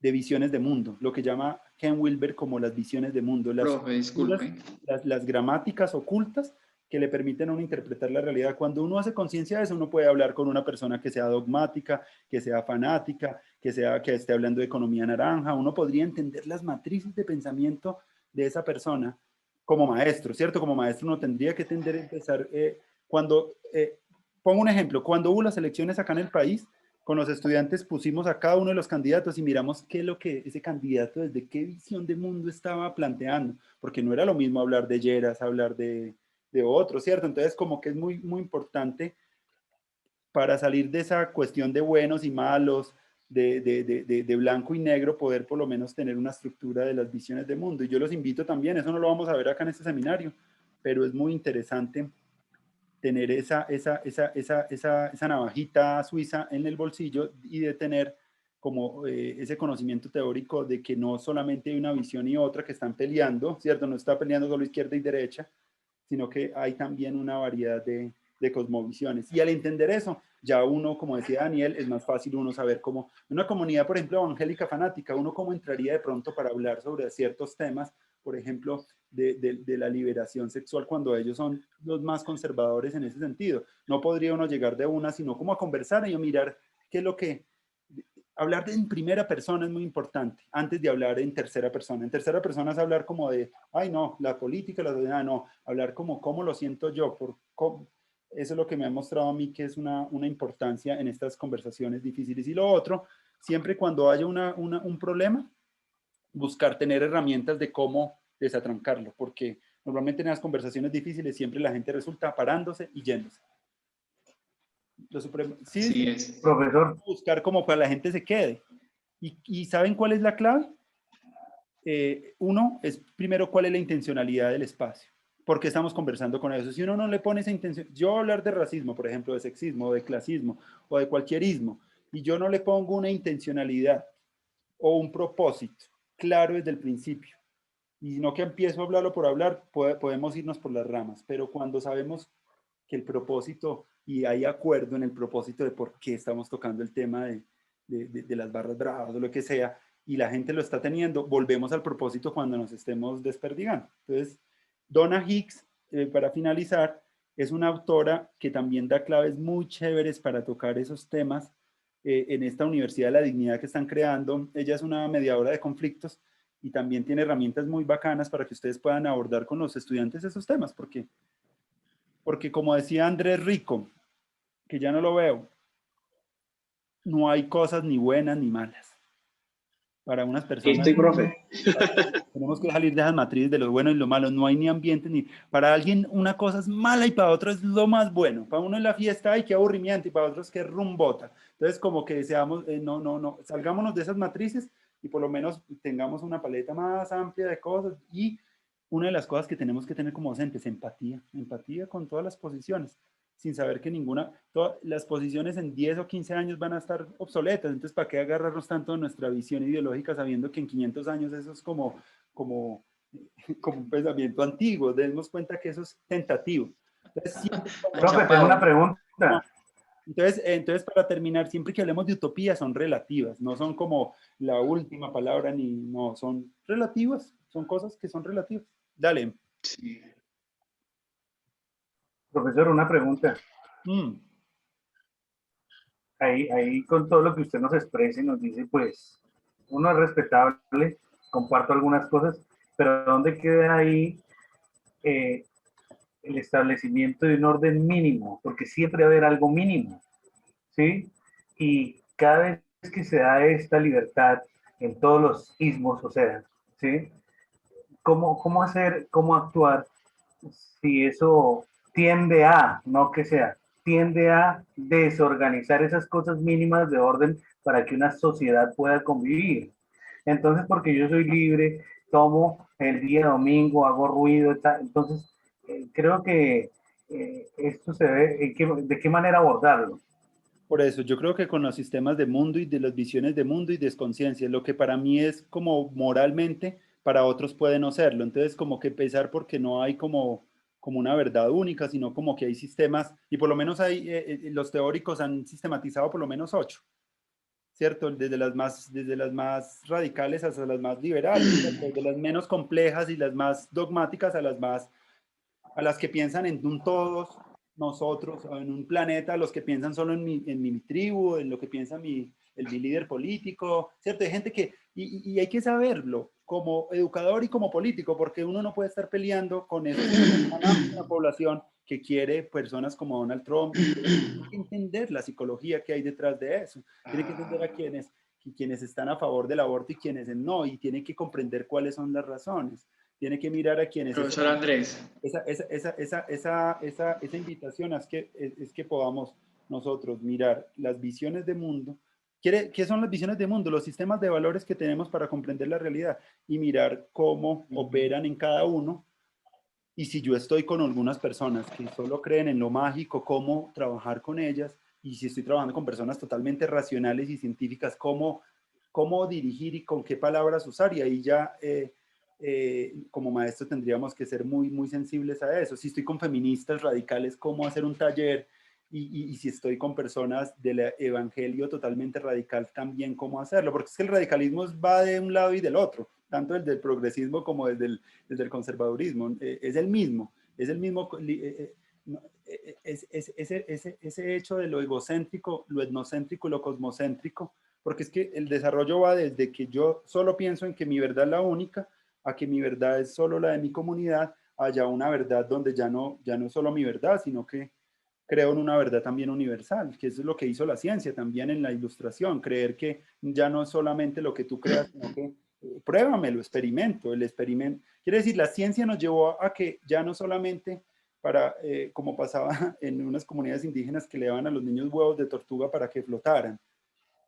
C: de visiones de mundo, lo que llama Ken Wilber como las visiones de mundo,
B: Profe, disculpe.
C: las gramáticas ocultas que le permiten a uno interpretar la realidad. Cuando uno hace conciencia de eso, uno puede hablar con una persona que sea dogmática, que sea fanática, que esté hablando de economía naranja. Uno podría entender las matrices de pensamiento de esa persona como maestro, ¿cierto? Como maestro uno tendría que tender a empezar, pongo un ejemplo, cuando hubo las elecciones acá en el país, con los estudiantes pusimos a cada uno de los candidatos y miramos qué es lo que ese candidato, desde qué visión de mundo estaba planteando, porque no era lo mismo hablar de Lleras, hablar de otro, ¿cierto? Entonces como que es muy, muy importante para salir de esa cuestión de buenos y malos, de blanco y negro, poder por lo menos tener una estructura de las visiones de mundo. Y yo los invito también, eso no lo vamos a ver acá en este seminario, pero es muy interesante tener esa navajita suiza en el bolsillo, y de tener como ese conocimiento teórico de que no solamente hay una visión y otra que están peleando, ¿cierto? No está peleando solo izquierda y derecha, sino que hay también una variedad de cosmovisiones. Y al entender eso, ya uno, como decía Daniel, es más fácil uno saber cómo, una comunidad, por ejemplo, evangélica fanática, uno cómo entraría de pronto para hablar sobre ciertos temas, por ejemplo, de la liberación sexual, cuando ellos son los más conservadores en ese sentido. No podría uno llegar de una, sino como a conversar y a mirar qué es lo que... Hablar en primera persona es muy importante, antes de hablar en tercera persona. En tercera persona es hablar como de, ay no, la política, la sociedad, no. Hablar como cómo lo siento yo, eso es lo que me ha mostrado a mí que es una importancia en estas conversaciones difíciles. Y lo otro, siempre cuando haya un problema, buscar tener herramientas de cómo desatrancarlo, porque normalmente en las conversaciones difíciles siempre la gente resulta parándose y yéndose.
B: Sí es.
G: Profesor.
C: Buscar como para la gente se quede. ¿Y saben cuál es la clave? Uno es primero cuál es la intencionalidad del espacio. ¿Por qué estamos conversando con eso? Si uno no le pone esa intención, yo voy a hablar de racismo, por ejemplo, de sexismo, de clasismo o de cualquierismo, y yo no le pongo una intencionalidad o un propósito claro desde el principio, y no que empiezo a hablarlo por hablar, podemos irnos por las ramas, pero cuando sabemos que el propósito, y hay acuerdo en el propósito de por qué estamos tocando el tema de las barras bravas o lo que sea, y la gente lo está teniendo, volvemos al propósito cuando nos estemos desperdigando. Entonces, Donna Hicks, para finalizar, es una autora que también da claves muy chéveres para tocar esos temas en esta Universidad de la Dignidad que están creando. Ella es una mediadora de conflictos y también tiene herramientas muy bacanas para que ustedes puedan abordar con los estudiantes esos temas, porque como decía Andrés Rico, que ya no lo veo, no hay cosas ni buenas ni malas. Para unas personas...
F: Estoy, profe.
C: Tenemos que salir de esas matrices de lo bueno y lo malo. No hay ni ambiente ni... Para alguien una cosa es mala y para otro es lo más bueno. Para uno es la fiesta, ay, qué aburrimiento, y para otros qué rumbota. Entonces, como que deseamos, no, salgámonos de esas matrices y por lo menos tengamos una paleta más amplia de cosas. Y una de las cosas que tenemos que tener como docentes, empatía con todas las posiciones, sin saber que todas las posiciones en 10 o 15 años van a estar obsoletas. Entonces, ¿para qué agarrarnos tanto de nuestra visión ideológica sabiendo que en 500 años eso es como un pensamiento antiguo? Demos cuenta que eso es tentativo. Entonces,
G: profe, tengo una pregunta.
C: Entonces, para terminar, siempre que hablemos de utopía son relativas, no son como la última palabra, no, son relativas, son cosas que son relativas. Dale.
B: Sí.
G: Profesor, una pregunta. Ahí con todo lo que usted nos expresa y nos dice, pues, uno es respetable, comparto algunas cosas, pero ¿dónde queda ahí el establecimiento de un orden mínimo? Porque siempre va a haber algo mínimo, ¿sí? Y cada vez que se da esta libertad en todos los ismos, o sea, ¿sí? ¿Cómo hacer, cómo actuar si eso tiende a, no que sea, tiende a desorganizar esas cosas mínimas de orden para que una sociedad pueda convivir? Entonces, porque yo soy libre, tomo el día domingo, hago ruido, entonces creo que esto se ve, ¿de qué manera abordarlo?
C: Por eso, yo creo que con los sistemas de mundo y de las visiones de mundo y desconciencia, lo que para mí es como moralmente, para otros puede no serlo. Entonces, como que pensar porque no hay como una verdad única, sino como que hay sistemas, y por lo menos hay, los teóricos han sistematizado por lo menos 8, ¿cierto? Desde las más radicales hasta las más liberales, desde las menos complejas y las más dogmáticas a las que piensan en un todos, nosotros, en un planeta, los que piensan solo en mi tribu, en lo que piensa mi líder político, ¿cierto? Hay gente que, y hay que saberlo, como educador y como político, porque uno no puede estar peleando con una población que quiere personas como Donald Trump. Tiene que entender la psicología que hay detrás de eso, tiene que entender a quienes están a favor del aborto y quienes no, y tiene que comprender cuáles son las razones, tiene que mirar a quienes...
B: Profesor Andrés.
C: Esa invitación es que podamos nosotros mirar las visiones de mundo. ¿Qué son las visiones de mundo? Los sistemas de valores que tenemos para comprender la realidad y mirar cómo operan en cada uno. Y si yo estoy con algunas personas que solo creen en lo mágico, cómo trabajar con ellas. Y si estoy trabajando con personas totalmente racionales y científicas, cómo dirigir y con qué palabras usar. Y ahí ya... como maestro tendríamos que ser muy, muy sensibles a eso. Si estoy con feministas radicales, cómo hacer un taller, y si estoy con personas del evangelio totalmente radical, también cómo hacerlo, porque es que el radicalismo va de un lado y del otro, tanto el del progresismo como desde el conservadurismo, es el mismo, ese hecho de lo egocéntrico, lo etnocéntrico, lo cosmocéntrico, porque es que el desarrollo va desde que yo solo pienso en que mi verdad es la única, a que mi verdad es solo la de mi comunidad, haya una verdad donde ya no es solo mi verdad, sino que creo en una verdad también universal, que eso es lo que hizo la ciencia también en la ilustración, creer que ya no es solamente lo que tú creas, sino que pruébamelo, el experimento. Quiere decir, la ciencia nos llevó a que ya no solamente como pasaba en unas comunidades indígenas que le daban a los niños huevos de tortuga para que flotaran.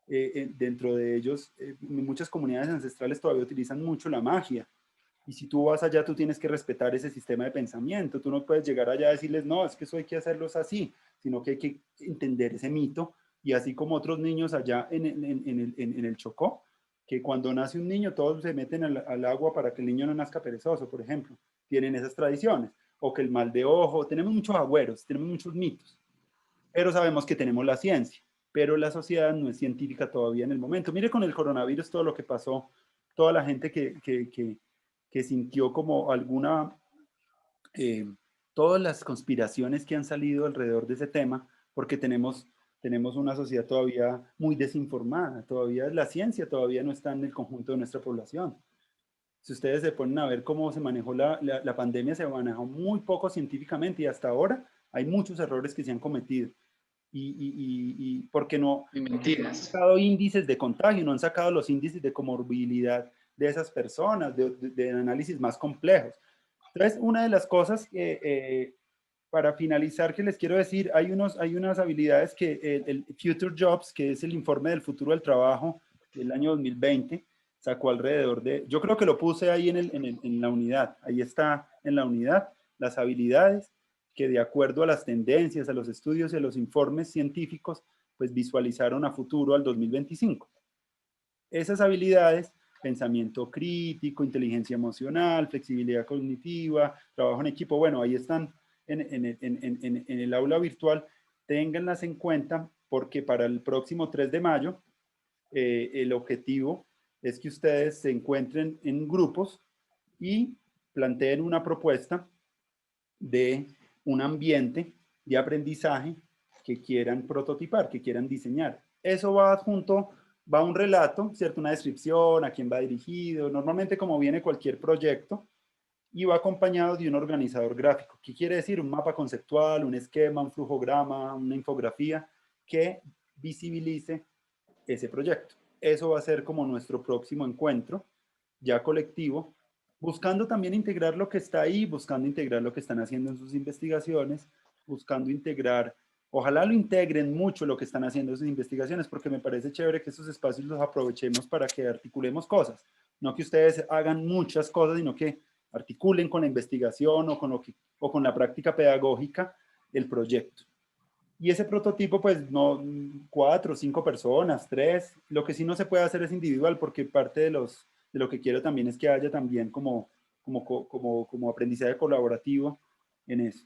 C: Dentro de ellos, muchas comunidades ancestrales todavía utilizan mucho la magia. Y si tú vas allá, tú tienes que respetar ese sistema de pensamiento. Tú no puedes llegar allá a decirles, no, es que eso hay que hacerlos así, sino que hay que entender ese mito. Y así como otros niños allá en el Chocó, que cuando nace un niño, todos se meten al agua para que el niño no nazca perezoso, por ejemplo. Tienen esas tradiciones. O que el mal de ojo. Tenemos muchos agüeros, tenemos muchos mitos. Pero sabemos que tenemos la ciencia. Pero la sociedad no es científica todavía en el momento. Mire con el coronavirus todo lo que pasó, toda la gente que sintió como todas las conspiraciones que han salido alrededor de ese tema, porque tenemos una sociedad todavía muy desinformada, todavía la ciencia todavía no está en el conjunto de nuestra población. Si ustedes se ponen a ver cómo se manejó la pandemia, se manejó muy poco científicamente y hasta ahora hay muchos errores que se han cometido. Y porque no han sacado índices de contagio, no han sacado los índices de comorbilidad de esas personas, de análisis más complejos. Entonces, una de las cosas, para finalizar, que les quiero decir, hay unas habilidades que el Future Jobs, que es el informe del futuro del trabajo del año 2020, sacó alrededor de, yo creo que lo puse ahí en la unidad, ahí está en la unidad, las habilidades que de acuerdo a las tendencias, a los estudios y a los informes científicos, pues visualizaron a futuro al 2025. Esas habilidades, pensamiento crítico, inteligencia emocional, flexibilidad cognitiva, trabajo en equipo, bueno, ahí están en el aula virtual, ténganlas en cuenta porque para el próximo 3 de mayo el objetivo es que ustedes se encuentren en grupos y planteen una propuesta de un ambiente de aprendizaje que quieran prototipar, que quieran diseñar. Eso va junto va un relato, ¿cierto? Una descripción, a quién va dirigido, normalmente como viene cualquier proyecto, y va acompañado de un organizador gráfico. ¿Qué quiere decir? Un mapa conceptual, un esquema, un flujograma, una infografía que visibilice ese proyecto. Eso va a ser como nuestro próximo encuentro, ya colectivo, buscando también integrar lo que está ahí, buscando integrar lo que están haciendo en sus investigaciones, buscando integrar, ojalá lo integren mucho lo que están haciendo en sus investigaciones, porque me parece chévere que estos espacios los aprovechemos para que articulemos cosas, no que ustedes hagan muchas cosas, sino que articulen con la investigación o con la práctica pedagógica el proyecto. Y ese prototipo, pues, no 4 o 5 personas, 3. Lo que sí no se puede hacer es individual, porque parte de lo que quiero también es que haya también como aprendizaje colaborativo en eso.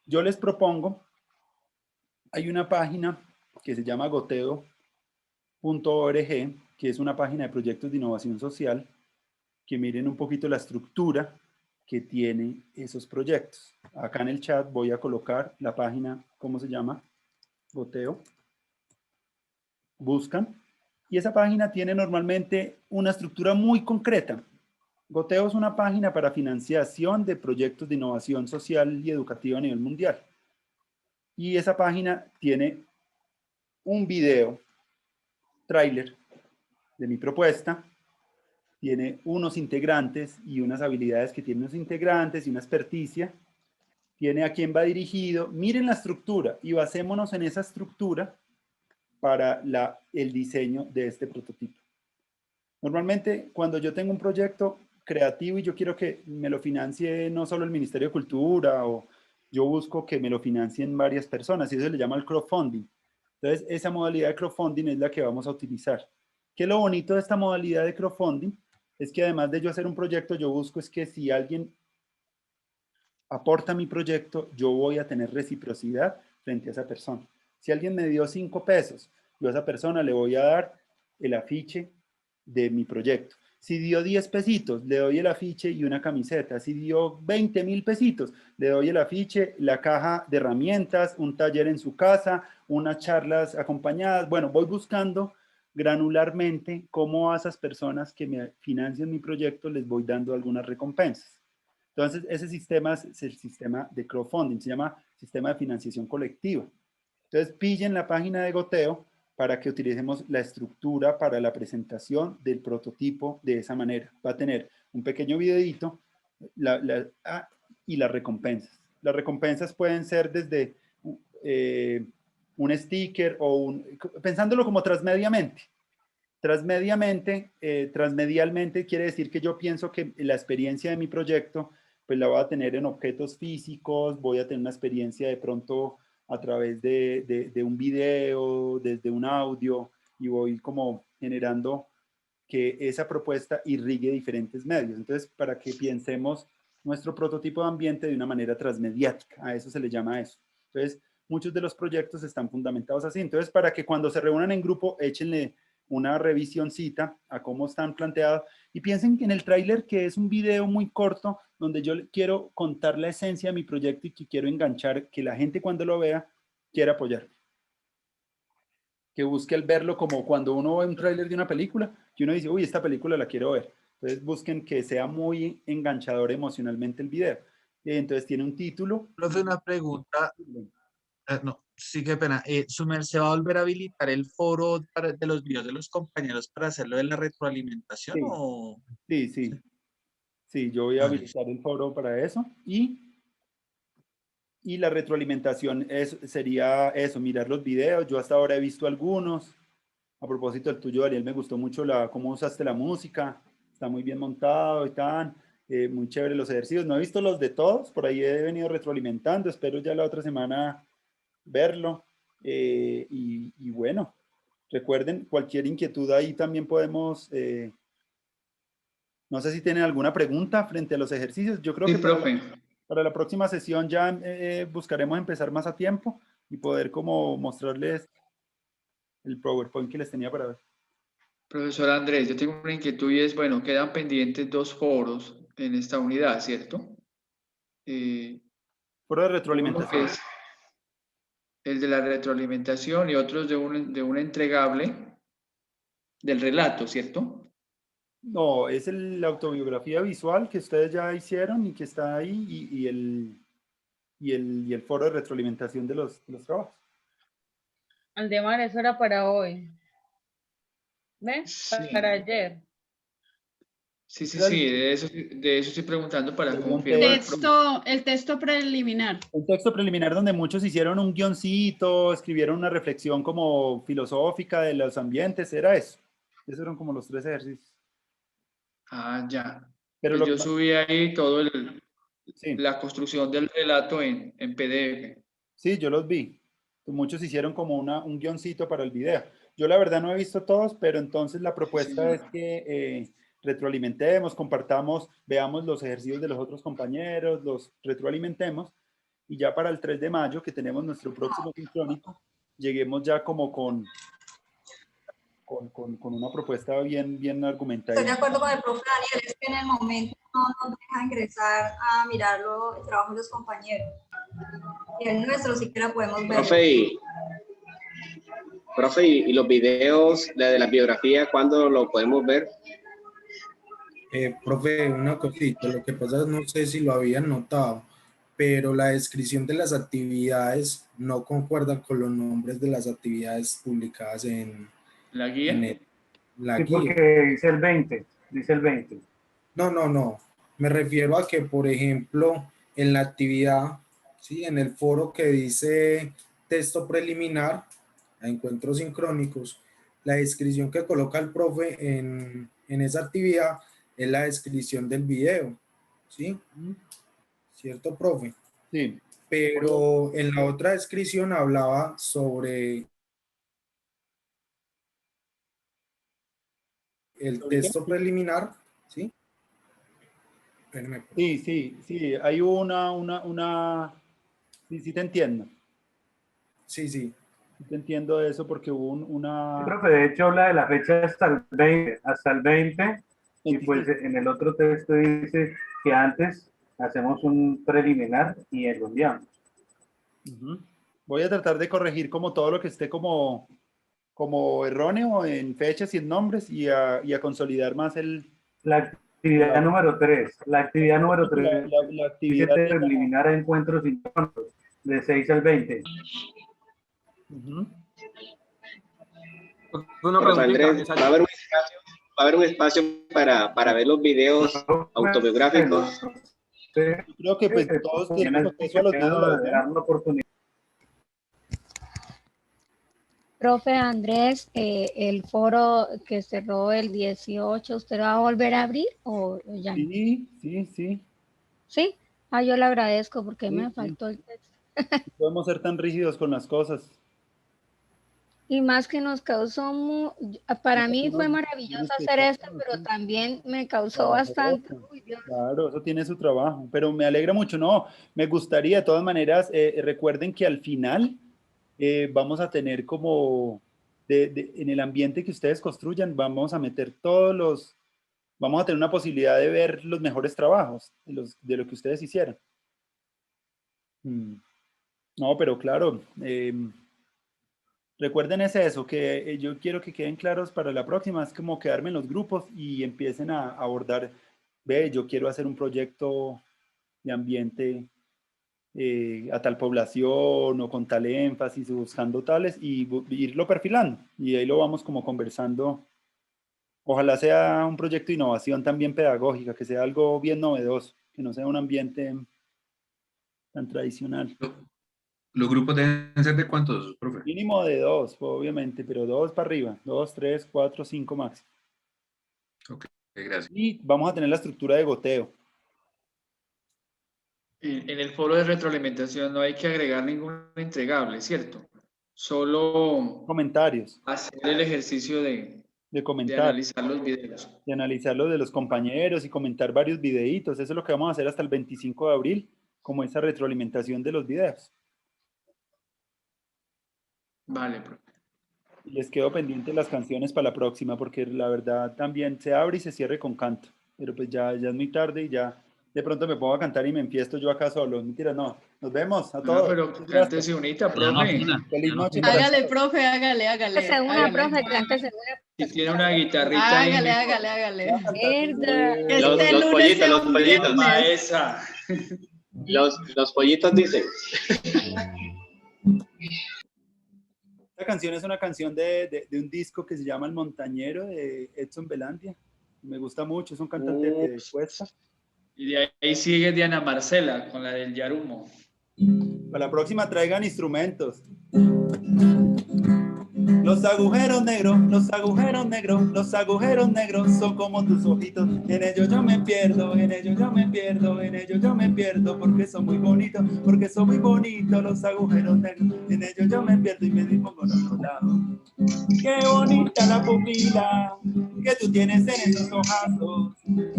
C: Yo les propongo, hay una página que se llama goteo.org, que es una página de proyectos de innovación social, que miren un poquito la estructura que tiene esos proyectos. Acá en el chat voy a colocar la página, ¿cómo se llama? Goteo. Buscan. Y esa página tiene normalmente una estructura muy concreta. Goteo es una página para financiación de proyectos de innovación social y educativa a nivel mundial. Y esa página tiene un video, tráiler de mi propuesta, tiene unos integrantes y unas habilidades que tienen los integrantes y una experticia, tiene a quién va dirigido. Miren la estructura y basémonos en esa estructura para el diseño de este prototipo. Normalmente, cuando yo tengo un proyecto creativo y yo quiero que me lo financie no solo el Ministerio de Cultura, o yo busco que me lo financien varias personas, y eso se le llama el crowdfunding. Entonces, esa modalidad de crowdfunding es la que vamos a utilizar. ¿Qué es lo bonito de esta modalidad de crowdfunding? Es que además de yo hacer un proyecto, yo busco es que si alguien aporta mi proyecto, yo voy a tener reciprocidad frente a esa persona. Si alguien me dio 5 pesos, yo a esa persona le voy a dar el afiche de mi proyecto. Si dio 10 pesitos, le doy el afiche y una camiseta. Si dio 20,000 pesitos, le doy el afiche, la caja de herramientas, un taller en su casa, unas charlas acompañadas. Bueno, voy buscando granularmente cómo a esas personas que me financian mi proyecto les voy dando algunas recompensas. Entonces, ese sistema es el sistema de crowdfunding, se llama sistema de financiación colectiva. Entonces, pillen la página de Goteo para que utilicemos la estructura para la presentación del prototipo de esa manera. Va a tener un pequeño videito y las recompensas. Las recompensas pueden ser desde un sticker o pensándolo como transmediamente. Transmedialmente quiere decir que yo pienso que la experiencia de mi proyecto pues la voy a tener en objetos físicos, voy a tener una experiencia de pronto a través de un video, desde un audio, y voy como generando que esa propuesta irrigue diferentes medios. Entonces, para que pensemos nuestro prototipo de ambiente de una manera transmediática, a eso se le llama eso. Entonces, muchos de los proyectos están fundamentados así. Entonces, para que cuando se reúnan en grupo, échenle una revisioncita a cómo están planteados y piensen en el tráiler, que es un video muy corto donde yo quiero contar la esencia de mi proyecto y que quiero enganchar, que la gente cuando lo vea quiera apoyar, que busque el verlo como cuando uno ve un tráiler de una película, que uno dice, uy, esta película la quiero ver. Entonces busquen que sea muy enganchador emocionalmente el video. Entonces tiene un título.
H: Profe, una pregunta. No, sí, qué pena. ¿Sumer se va a volver a habilitar el foro de los videos de los compañeros para hacerlo de la retroalimentación?
C: Sí,
H: o...
C: sí, yo voy a habilitar el foro para eso. Y la retroalimentación sería eso, mirar los videos. Yo hasta ahora he visto algunos. A propósito del tuyo, Ariel, me gustó mucho cómo usaste la música. Está muy bien montado y tan. Muy chévere los ejercicios. No he visto los de todos, por ahí he venido retroalimentando. Espero ya la otra semana verlo. Y bueno, recuerden, cualquier inquietud ahí también podemos... no sé si tienen alguna pregunta frente a los ejercicios. Yo creo
B: sí,
C: que
B: profe.
C: Para la próxima sesión ya buscaremos empezar más a tiempo y poder como mostrarles el PowerPoint que les tenía para ver.
B: Profesor Andrés, yo tengo una inquietud y es, bueno, quedan pendientes 2 foros en esta unidad, ¿cierto?
C: Foro de retroalimentación.
B: el de la retroalimentación y otros de un entregable del relato, ¿cierto?
C: No, es la autobiografía visual que ustedes ya hicieron y que está ahí y el foro de retroalimentación de los trabajos.
I: Aldemar, eso era para hoy. ¿Ves?
B: Sí.
I: Para ayer.
B: Sí, de eso estoy preguntando para
C: Pregunté.
B: confirmar.
A: El texto preliminar.
C: Un texto preliminar donde muchos hicieron un guioncito, escribieron una reflexión como filosófica de los ambientes, era eso. Esos eran como los 3 ejercicios.
B: Ah, ya.
C: Pero
B: Pues yo subí ahí todo
C: sí.
B: la construcción del relato en PDF.
C: Sí, yo los vi. Muchos hicieron como un guioncito para el video. Yo la verdad no he visto todos, pero entonces la propuesta es que retroalimentemos, compartamos, veamos los ejercicios de los otros compañeros, los retroalimentemos y ya para el 3 de mayo, que tenemos nuestro próximo sincrónico, lleguemos ya como con una propuesta bien argumentada.
D: Estoy de acuerdo con el profe Daniel, es que en el momento no nos deja ingresar a mirar el trabajo de los compañeros. Y el nuestro siquiera podemos ver.
F: Profe, y los videos de la biografía, ¿cuándo lo podemos ver?
E: Profe, una cosita, lo que pasa es, no sé si lo habían notado, pero la descripción de las actividades no concuerda con los nombres de las actividades publicadas en
B: la guía.
E: La
G: sí,
E: guía.
G: Porque dice el 20, dice el 20.
E: No, me refiero a que, por ejemplo, en la actividad, ¿sí? En el foro que dice texto preliminar a encuentros sincrónicos, la descripción que coloca el profe en esa actividad es la descripción del video, ¿sí? ¿Cierto, profe?
C: Sí.
E: Pero en la otra descripción hablaba sobre el texto preliminar, ¿sí?
C: Sí, hay sí te entiendo.
E: Sí.
C: Sí te entiendo eso porque hubo una...
G: Sí, profe, de hecho habla de la fecha hasta el 20, y pues en el otro texto dice que antes hacemos un preliminar y lo enviamos.
C: Voy a tratar de corregir como todo lo que esté como erróneo en fechas y en nombres y a consolidar más
G: la actividad número 3. La actividad número 3
C: la actividad
G: dice preliminar a encuentros sincrónicos de 6 al 20.
F: Andrés, ¿va a haber un espacio para ver los videos autobiográficos?
C: Creo que pues todos tienen acceso a los videos.
J: Profe Andrés, el foro que cerró el 18, ¿usted lo va a volver a abrir o ya no?
C: Sí.
J: ¿Sí? Yo le agradezco porque me faltó el texto.
C: Podemos ser tan rígidos con las cosas.
J: Y más que nos causó, para mí fue maravilloso hacer esto, pero también me causó bastante.
C: Claro, eso tiene su trabajo, pero me alegra mucho, no, me gustaría de todas maneras, recuerden que al final vamos a tener como, en el ambiente que ustedes construyan, vamos a meter vamos a tener una posibilidad de ver los mejores trabajos de lo que ustedes hicieron. No, pero claro, recuerden eso, que yo quiero que queden claros para la próxima, es como quedarme en los grupos y empiecen a abordar, yo quiero hacer un proyecto de ambiente a tal población o con tal énfasis, buscando tales y irlo perfilando y ahí lo vamos como conversando. Ojalá sea un proyecto de innovación también pedagógica, que sea algo bien novedoso, que no sea un ambiente tan tradicional.
K: ¿Los grupos deben ser de cuántos, profe?
C: Mínimo de 2, obviamente, pero 2 para arriba, 2, 3, 4, 5 máximo.
K: Ok, gracias.
C: Y vamos a tener la estructura de goteo.
B: En el foro de retroalimentación no hay que agregar ningún entregable, ¿cierto? Solo
C: comentarios.
B: Hacer el ejercicio de
C: comentar.
B: De analizar los videos.
C: De analizar los de los compañeros y comentar varios videitos. Eso es lo que vamos a hacer hasta el 25 de abril, como esa retroalimentación de los videos.
B: Vale, profe.
C: Y les quedo pendiente las canciones para la próxima, porque la verdad también se abre y se cierre con canto. Pero pues ya es muy tarde y ya de pronto me pongo a cantar y me enfiesto yo acá solo. Mentira, no. Nos vemos a
B: No,
C: todos.
B: pero cántese unita, profe.
C: Feliz noche. para
A: Hágale,
C: todos.
A: profe, hágale.
J: Cántese una,
A: hágale.
J: profe, cántese una.
B: Si tiene una guitarrita ahí.
A: Hágale.
J: Verdad.
F: Los pollitos, los pollitos.
B: Esa.
F: Los pollitos dicen.
C: Esta canción es una canción de un disco que se llama El Montañero de Edson Belandia. Me gusta mucho, es un cantante de Cuesta.
B: Y de ahí sigue Diana Marcela con la del Yarumo.
C: Para la próxima traigan instrumentos. Los agujeros negros, los agujeros negros, los agujeros negros son como tus ojitos. En ellos yo me pierdo, en ellos yo me pierdo, en ellos yo me pierdo, porque son muy bonitos, porque son muy bonitos los agujeros negros. En ellos yo me pierdo y me dispongo al otro lado. Qué bonita la pupila que tú tienes en esos ojazos.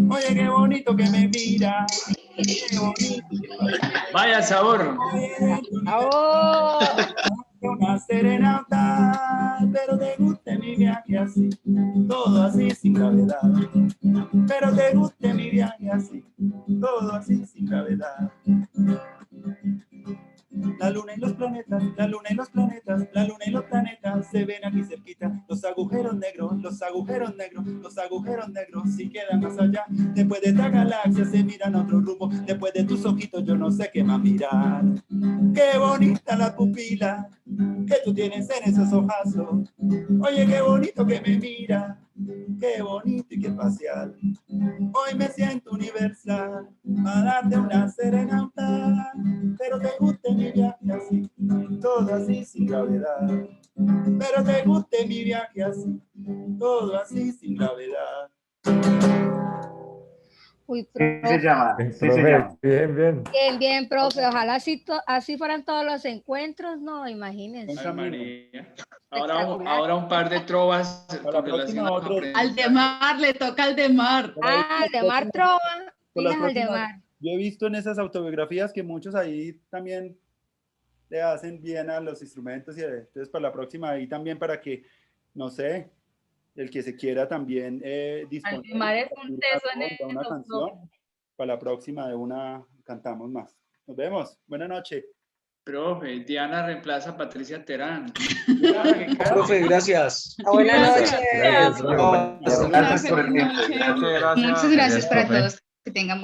C: Oye, qué bonito que me mira. Qué bonito.
B: Vaya sabor.
J: ¡Oh!
C: Una serenata, pero te guste mi viaje así, todo así sin gravedad. Pero te guste mi viaje así, todo así sin gravedad. La luna y los planetas, la luna y los planetas, la luna y los planetas se ven aquí cerquita. Los agujeros negros, los agujeros negros, los agujeros negros si quedan más allá. Después de esta galaxia se miran a otro rumbo. Después de tus ojitos yo no sé qué más mirar. Qué bonita la pupila que tú tienes en esos ojazos. Oye, qué bonito que me mira. Qué bonito y qué espacial. Hoy me siento universal para darte una serenata, pero te guste mi viaje así, todo así sin gravedad. Pero te guste mi viaje así, todo así sin gravedad.
J: Uy,
G: Se llama.
L: Bien.
J: Bien, profe. Ojalá así fueran todos los encuentros, no, imagínense.
B: Ay, María. Ahora un par de trovas con relación a
A: Aldemar, le toca Aldemar.
J: Aldemar trova. Aldemar.
C: Yo he visto en esas autobiografías que muchos ahí también le hacen bien a los instrumentos, y entonces para la próxima ahí también para que, no sé, el que se quiera también disponer
I: Aldemar es un teso en
C: una canción, para la próxima de una cantamos más. Nos vemos, buena noche.
B: Profe, Diana reemplaza a Patricia Terán.
M: Profe, gracias.
N: Buenas noches.
G: Gracias por el tiempo.
N: Muchas gracias para todos. Que tengan buen